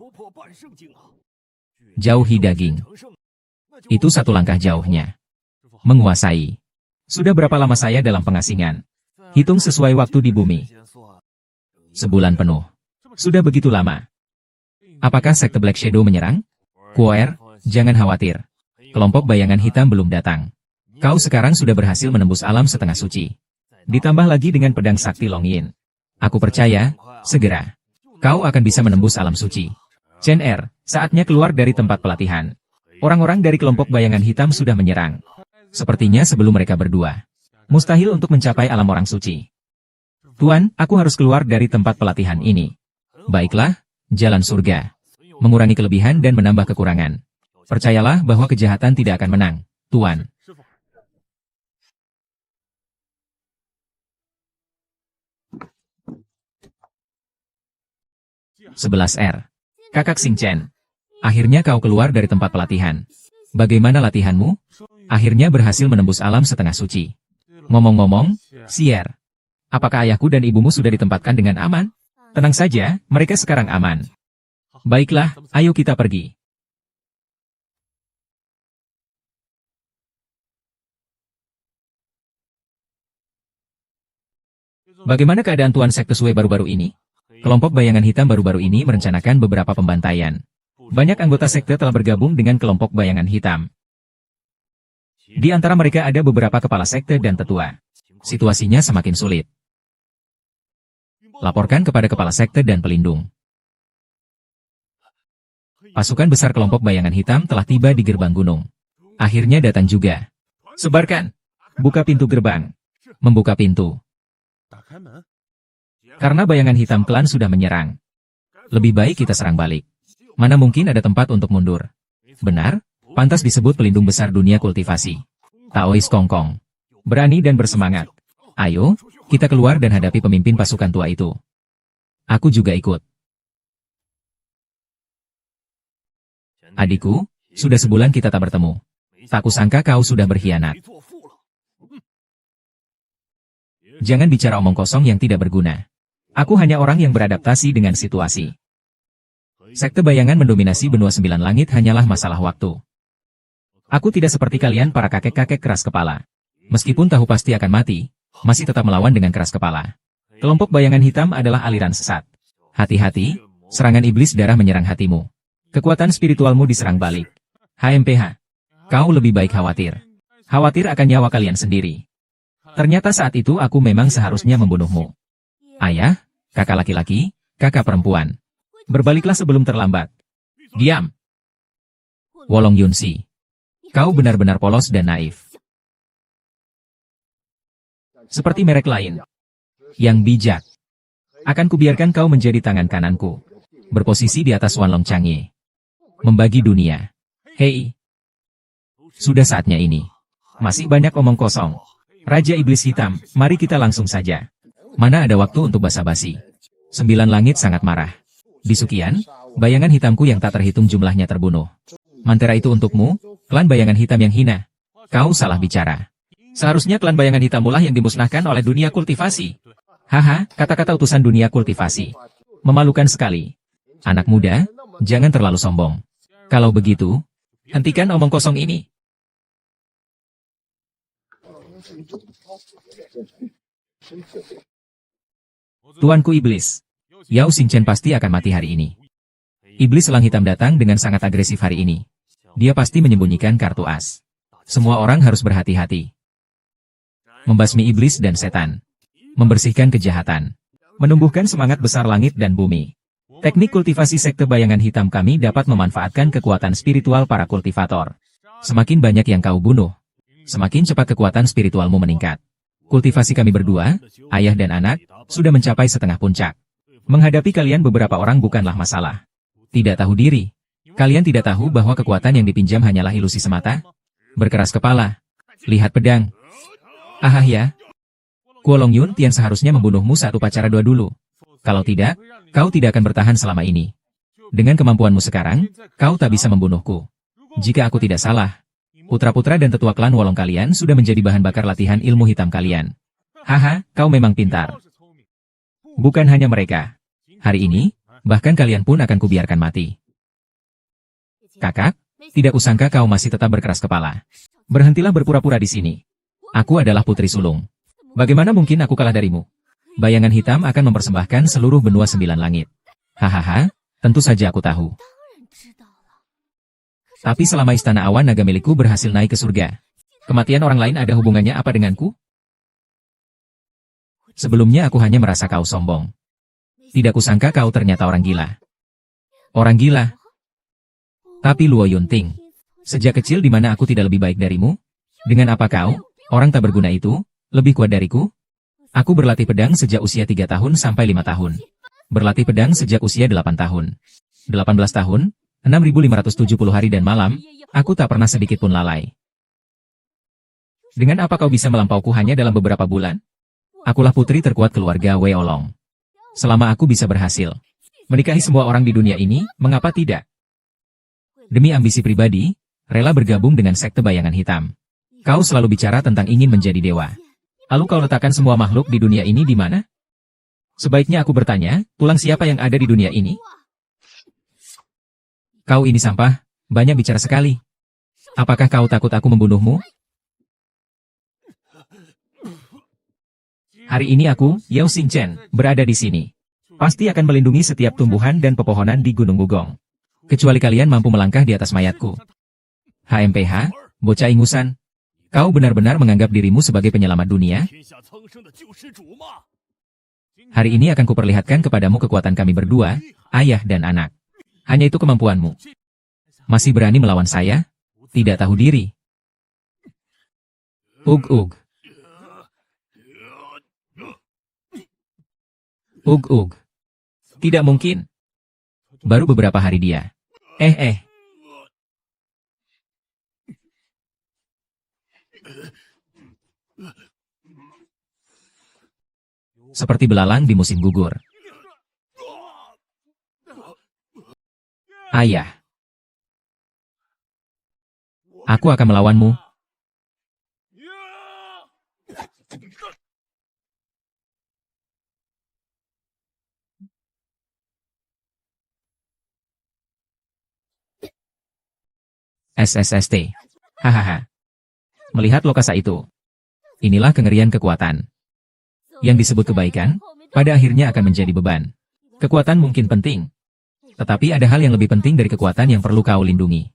Jauhi daging. Itu satu langkah jauhnya. Menguasai. Sudah berapa lama saya dalam pengasingan? Hitung sesuai waktu di bumi. Sebulan penuh. Sudah begitu lama. Apakah Sekte Black Shadow menyerang? Kuoer, jangan khawatir. Kelompok Bayangan Hitam belum datang. Kau sekarang sudah berhasil menembus alam setengah suci. Ditambah lagi dengan pedang sakti Long Yin. Aku percaya, segera kau akan bisa menembus alam suci. Chen Er, saatnya keluar dari tempat pelatihan. Orang-orang dari kelompok Bayangan Hitam sudah menyerang. Sepertinya sebelum mereka berdua. Mustahil untuk mencapai alam orang suci. Tuan, aku harus keluar dari tempat pelatihan ini. Baiklah, jalan surga. Mengurangi kelebihan dan menambah kekurangan. Percayalah bahwa kejahatan tidak akan menang, Tuan. R. Kakak Xing Chen. Akhirnya kau keluar dari tempat pelatihan. Bagaimana latihanmu? Akhirnya berhasil menembus alam setengah suci. Ngomong-ngomong, Sier. Apakah ayahku dan ibumu sudah ditempatkan dengan aman? Tenang saja, mereka sekarang aman. Baiklah, ayo kita pergi. Bagaimana keadaan Tuan Sekte Sui baru-baru ini? Kelompok Bayangan Hitam baru-baru ini merencanakan beberapa pembantaian. Banyak anggota sekte telah bergabung dengan kelompok Bayangan Hitam. Di antara mereka ada beberapa kepala sekte dan tetua. Situasinya semakin sulit. Laporkan kepada kepala sekte dan pelindung. Pasukan besar kelompok Bayangan Hitam telah tiba di gerbang gunung. Akhirnya datang juga. Sebarkan. Buka pintu gerbang. Membuka pintu. Karena Bayangan Hitam klan sudah menyerang. Lebih baik kita serang balik. Mana mungkin ada tempat untuk mundur. Benar, pantas disebut pelindung besar dunia kultivasi. Taois Kongkong. Berani dan bersemangat. Ayo, kita keluar dan hadapi pemimpin pasukan tua itu. Aku juga ikut. Adikku, sudah sebulan kita tak bertemu. Tak kusangka kau sudah berkhianat. Jangan bicara omong kosong yang tidak berguna. Aku hanya orang yang beradaptasi dengan situasi. Sekte bayangan mendominasi benua sembilan langit hanyalah masalah waktu. Aku tidak seperti kalian para kakek-kakek keras kepala. Meskipun tahu pasti akan mati, masih tetap melawan dengan keras kepala. Kelompok bayangan hitam adalah aliran sesat. Hati-hati, serangan iblis darah menyerang hatimu. Kekuatan spiritualmu diserang balik. HMPH. Kau lebih baik khawatir. Khawatir akan nyawa kalian sendiri. Ternyata saat itu aku memang seharusnya membunuhmu. Ayah, kakak laki-laki, kakak perempuan. Berbaliklah sebelum terlambat. Diam. Wolong Yunsi. Kau benar-benar polos dan naif. Seperti merek lain. Yang bijak. Akan kubiarkan kau menjadi tangan kananku. Berposisi di atas Wanlong Changye. Membagi dunia. Hei. Sudah saatnya ini. Masih banyak omong kosong. Raja Iblis Hitam, mari kita langsung saja. Mana ada waktu untuk basa-basi. 9 langit sangat marah. Di Sukian, bayangan hitamku yang tak terhitung jumlahnya terbunuh. Mantera itu untukmu, klan bayangan hitam yang hina. Kau salah bicara. Seharusnya klan bayangan hitam mulah yang dimusnahkan oleh dunia kultivasi. Haha, kata-kata utusan dunia kultivasi. Memalukan sekali. Anak muda, jangan terlalu sombong. Kalau begitu, hentikan omong kosong ini. Tuanku Iblis. Yao Xingchen pasti akan mati hari ini. Iblis Selang Hitam datang dengan sangat agresif hari ini. Dia pasti menyembunyikan kartu as. Semua orang harus berhati-hati. Membasmi iblis dan setan. Membersihkan kejahatan. Menumbuhkan semangat besar langit dan bumi. Teknik kultivasi sekte bayangan hitam kami dapat memanfaatkan kekuatan spiritual para kultivator. Semakin banyak yang kau bunuh, semakin cepat kekuatan spiritualmu meningkat. Kultivasi kami berdua, ayah dan anak, sudah mencapai setengah puncak. Menghadapi kalian beberapa orang bukanlah masalah. Tidak tahu diri. Kalian tidak tahu bahwa kekuatan yang dipinjam hanyalah ilusi semata? Berkeras kepala. Lihat pedang. Ahah ya. Kuolong Yun Tian seharusnya membunuhmu saat upacara doa dulu. Kalau tidak, kau tidak akan bertahan selama ini. Dengan kemampuanmu sekarang, kau tak bisa membunuhku. Jika aku tidak salah, putra-putra dan tetua klan Wolong kalian sudah menjadi bahan bakar latihan ilmu hitam kalian. Haha, kau memang pintar. Bukan hanya mereka. Hari ini, bahkan kalian pun akan kubiarkan mati. Kakak, tidak kusangka kau masih tetap berkeras kepala. Berhentilah berpura-pura di sini. Aku adalah putri sulung. Bagaimana mungkin aku kalah darimu? Bayangan hitam akan mempersembahkan seluruh benua 9 langit. Hahaha, tentu saja aku tahu. Tapi selama istana awan naga milikku berhasil naik ke surga, kematian orang lain ada hubungannya apa denganku? Sebelumnya aku hanya merasa kau sombong. Tidak kusangka kau ternyata orang gila. Orang gila. Tapi Luo Yunting, sejak kecil di mana aku tidak lebih baik darimu? Dengan apa kau, orang tak berguna itu, lebih kuat dariku? Aku berlatih pedang sejak usia 3 tahun sampai 5 tahun. Berlatih pedang sejak usia 8 tahun. 18 tahun, 6.570 hari dan malam, aku tak pernah sedikit pun lalai. Dengan apa kau bisa melampauku hanya dalam beberapa bulan? Akulah putri terkuat keluarga Wei Olong. Selama aku bisa berhasil menikahi semua orang di dunia ini, mengapa tidak? Demi ambisi pribadi, rela bergabung dengan sekte bayangan hitam. Kau selalu bicara tentang ingin menjadi dewa. Lalu kau letakkan semua makhluk di dunia ini di mana? Sebaiknya aku bertanya, tulang siapa yang ada di dunia ini? Kau ini sampah, banyak bicara sekali. Apakah kau takut aku membunuhmu? Hari ini aku, Yao Xingchen, berada di sini. Pasti akan melindungi setiap tumbuhan dan pepohonan di Gunung Gugong. Kecuali kalian mampu melangkah di atas mayatku. HMPH, bocah ingusan. Kau benar-benar menganggap dirimu sebagai penyelamat dunia? Hari ini akan kuperlihatkan kepadamu kekuatan kami berdua, ayah dan anak. Hanya itu kemampuanmu. Masih berani melawan saya? Tidak tahu diri. Ug-ug. Ug-ug. Tidak mungkin. Baru beberapa hari dia. seperti belalang di musim gugur. Ayah, aku akan melawanmu. SSST. Hahaha. Melihat lokasi itu, inilah kengerian kekuatan. Yang disebut kebaikan, pada akhirnya akan menjadi beban. Kekuatan mungkin penting, tetapi ada hal yang lebih penting dari kekuatan yang perlu kau lindungi.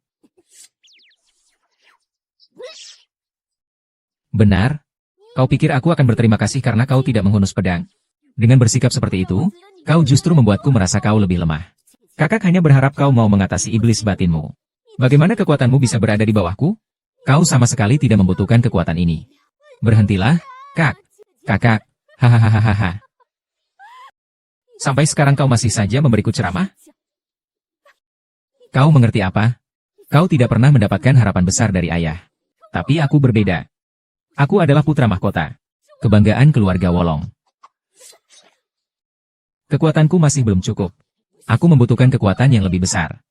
Benar? Kau pikir aku akan berterima kasih karena kau tidak menghunus pedang? Dengan bersikap seperti itu, kau justru membuatku merasa kau lebih lemah. Kakak hanya berharap kau mau mengatasi iblis batinmu. Bagaimana kekuatanmu bisa berada di bawahku? Kau sama sekali tidak membutuhkan kekuatan ini. Berhentilah, kakak. Hahaha. Sampai sekarang kau masih saja memberiku ceramah? Kau mengerti apa? Kau tidak pernah mendapatkan harapan besar dari ayah. Tapi aku berbeda. Aku adalah putra mahkota. Kebanggaan keluarga Wolong. Kekuatanku masih belum cukup. Aku membutuhkan kekuatan yang lebih besar.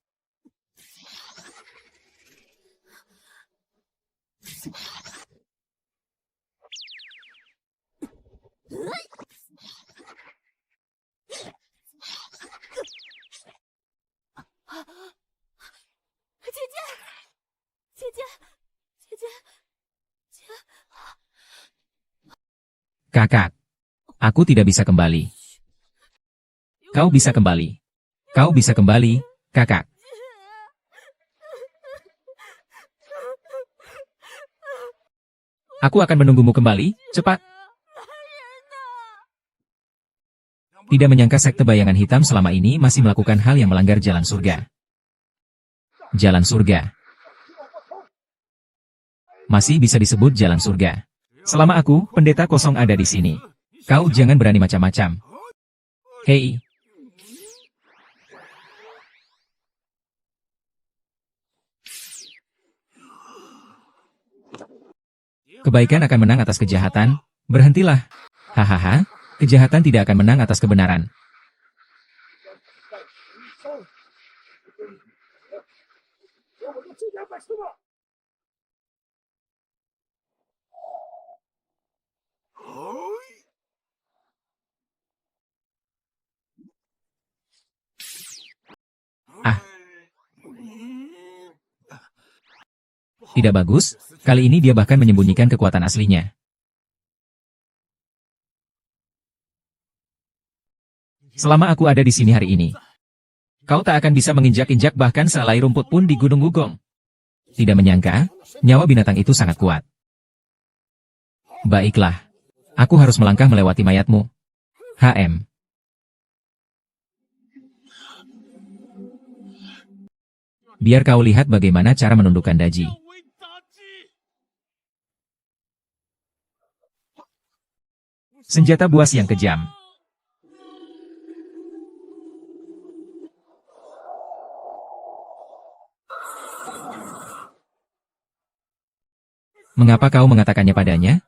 Kakak, aku tidak bisa kembali. Kau bisa kembali. Kau bisa kembali, kakak. Aku akan menunggumu kembali, cepat. Tidak menyangka sekte bayangan hitam selama ini masih melakukan hal yang melanggar jalan surga. Jalan surga. Masih bisa disebut jalan surga. Selama aku, pendeta kosong ada di sini. Kau jangan berani macam-macam. Hei. Kebaikan akan menang atas kejahatan. Berhentilah. Hahaha, kejahatan tidak akan menang atas kebenaran. Ah. Tidak bagus, kali ini dia bahkan menyembunyikan kekuatan aslinya. Selama aku ada di sini hari ini, kau tak akan bisa menginjak-injak bahkan sehelai rumput pun di Gunung Wugong. Tidak menyangka, nyawa binatang itu sangat kuat. Baiklah, aku harus melangkah melewati mayatmu. HM. Biar kau lihat bagaimana cara menundukkan Daji. Senjata buas yang kejam. Mengapa kau mengatakannya padanya?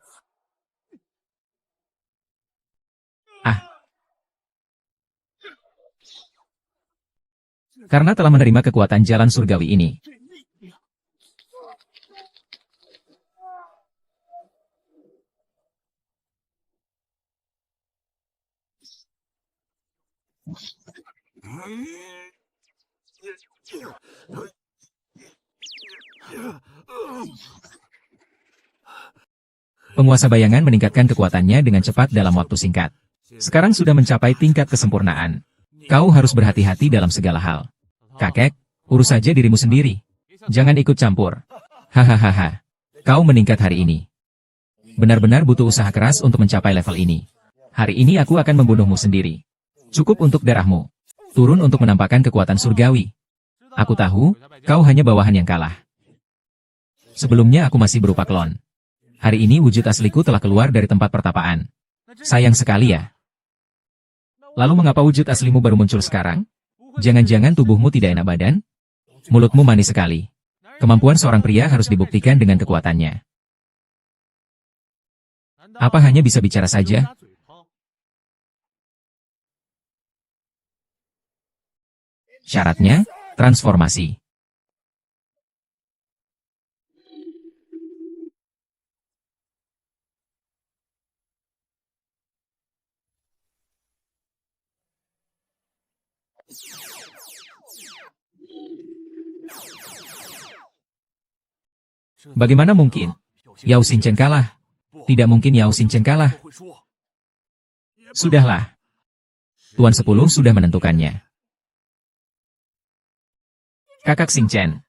Ah. Karena telah menerima kekuatan jalan surgawi ini. Penguasa bayangan meningkatkan kekuatannya dengan cepat dalam waktu singkat. Sekarang sudah mencapai tingkat kesempurnaan. Kau harus berhati-hati dalam segala hal. Kakek, urus saja dirimu sendiri. Jangan ikut campur. Hahaha. Kau meningkat hari ini. Benar-benar butuh usaha keras untuk mencapai level ini. Hari ini aku akan membunuhmu sendiri. Cukup untuk darahmu. Turun untuk menampakkan kekuatan surgawi. Aku tahu, kau hanya bawahan yang kalah. Sebelumnya aku masih berupa klon. Hari ini wujud asliku telah keluar dari tempat pertapaan. Sayang sekali ya. Lalu mengapa wujud aslimu baru muncul sekarang? Jangan-jangan tubuhmu tidak enak badan? Mulutmu manis sekali. Kemampuan seorang pria harus dibuktikan dengan kekuatannya. Apa hanya bisa bicara saja? Syaratnya, transformasi. Bagaimana mungkin? Yao Xingchen kalah. Tidak mungkin Yao Xingchen kalah. Sudahlah. Tuan 10 sudah menentukannya. Kakak Xingchen.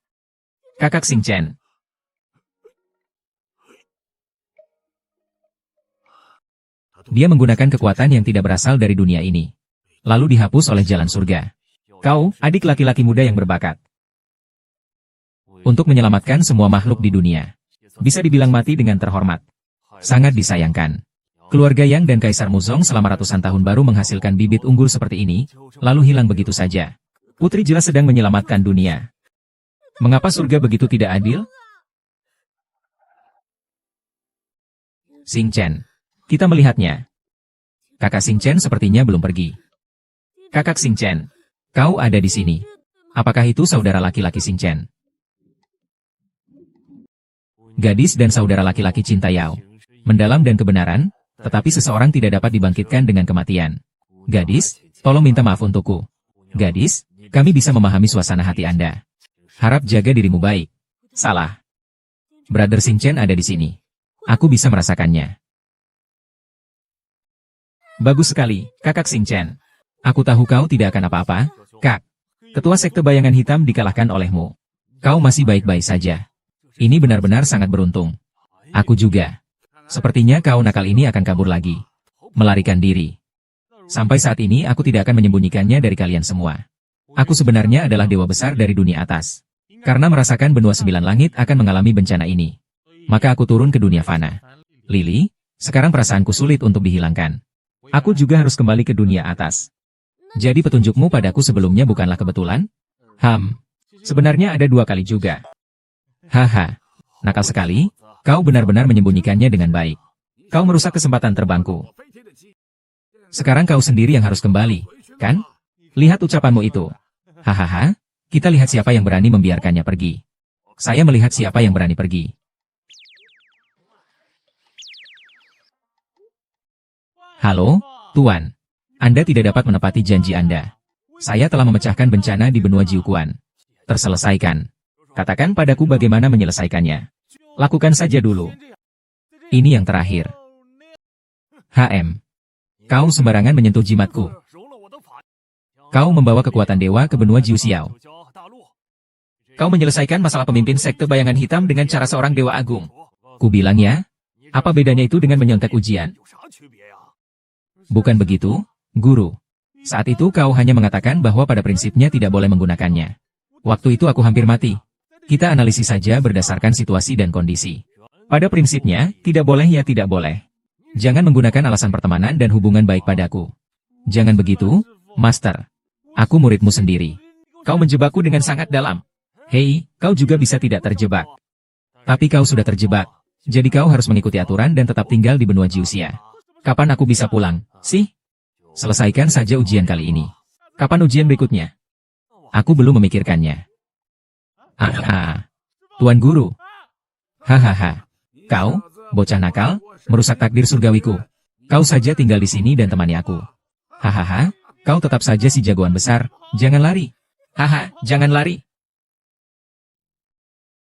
Kakak Xingchen. Dia menggunakan kekuatan yang tidak berasal dari dunia ini. Lalu dihapus oleh jalan surga. Kau, adik laki-laki muda yang berbakat. Untuk menyelamatkan semua makhluk di dunia. Bisa dibilang mati dengan terhormat. Sangat disayangkan. Keluarga Yang dan Kaisar Muzong selama ratusan tahun baru menghasilkan bibit unggul seperti ini, lalu hilang begitu saja. Putri jelas sedang menyelamatkan dunia. Mengapa surga begitu tidak adil? Xingchen. Kita melihatnya. Kakak Xingchen sepertinya belum pergi. Kakak Xingchen. Kau ada di sini. Apakah itu saudara laki-laki Xingchen? Gadis dan saudara laki-laki cinta Yao. Mendalam dan kebenaran, tetapi seseorang tidak dapat dibangkitkan dengan kematian. Gadis, tolong minta maaf untukku. Gadis, kami bisa memahami suasana hati Anda. Harap jaga dirimu baik. Salah. Brother Xingchen ada di sini. Aku bisa merasakannya. Bagus sekali, kakak Xingchen. Aku tahu kau tidak akan apa-apa, Kak. Ketua Sekte Bayangan Hitam dikalahkan olehmu. Kau masih baik-baik saja. Ini benar-benar sangat beruntung. Aku juga. Sepertinya kau nakal ini akan kabur lagi. Melarikan diri. Sampai saat ini aku tidak akan menyembunyikannya dari kalian semua. Aku sebenarnya adalah dewa besar dari dunia atas. Karena merasakan benua 9 langit akan mengalami bencana ini. Maka aku turun ke dunia fana. Lily, sekarang perasaanku sulit untuk dihilangkan. Aku juga harus kembali ke dunia atas. Jadi petunjukmu padaku sebelumnya bukanlah kebetulan? Sebenarnya ada 2 kali juga. Haha, nakal sekali, kau benar-benar menyembunyikannya dengan baik. Kau merusak kesempatan terbangku. Sekarang kau sendiri yang harus kembali, kan? Lihat ucapanmu itu. Hahaha, kita lihat siapa yang berani membiarkannya pergi. Saya melihat siapa yang berani pergi. Halo, Tuan. Anda tidak dapat menepati janji Anda. Saya telah memecahkan bencana di benua Jiuquan. Terselesaikan. Katakan padaku bagaimana menyelesaikannya. Lakukan saja dulu. Ini yang terakhir. Kau sembarangan menyentuh jimatku. Kau membawa kekuatan dewa ke benua Jiu Xiao. Kau menyelesaikan masalah pemimpin Sekte Bayangan Hitam dengan cara seorang dewa agung. Ku bilang ya, apa bedanya itu dengan menyontek ujian? Bukan begitu, Guru. Saat itu kau hanya mengatakan bahwa pada prinsipnya tidak boleh menggunakannya. Waktu itu aku hampir mati. Kita analisis saja berdasarkan situasi dan kondisi. Pada prinsipnya, tidak boleh ya tidak boleh. Jangan menggunakan alasan pertemanan dan hubungan baik padaku. Jangan begitu, Master. Aku muridmu sendiri. Kau menjebakku dengan sangat dalam. Hei, kau juga bisa tidak terjebak. Tapi kau sudah terjebak. Jadi kau harus mengikuti aturan dan tetap tinggal di benua Jiuxia. Kapan aku bisa pulang, sih? Selesaikan saja ujian kali ini. Kapan ujian berikutnya? Aku belum memikirkannya. Tuan Guru. Hahaha. Kau, bocah nakal, merusak takdir surgawiku. Kau saja tinggal di sini dan temani aku. Hahaha, kau tetap saja si jagoan besar, jangan lari. Haha, jangan lari.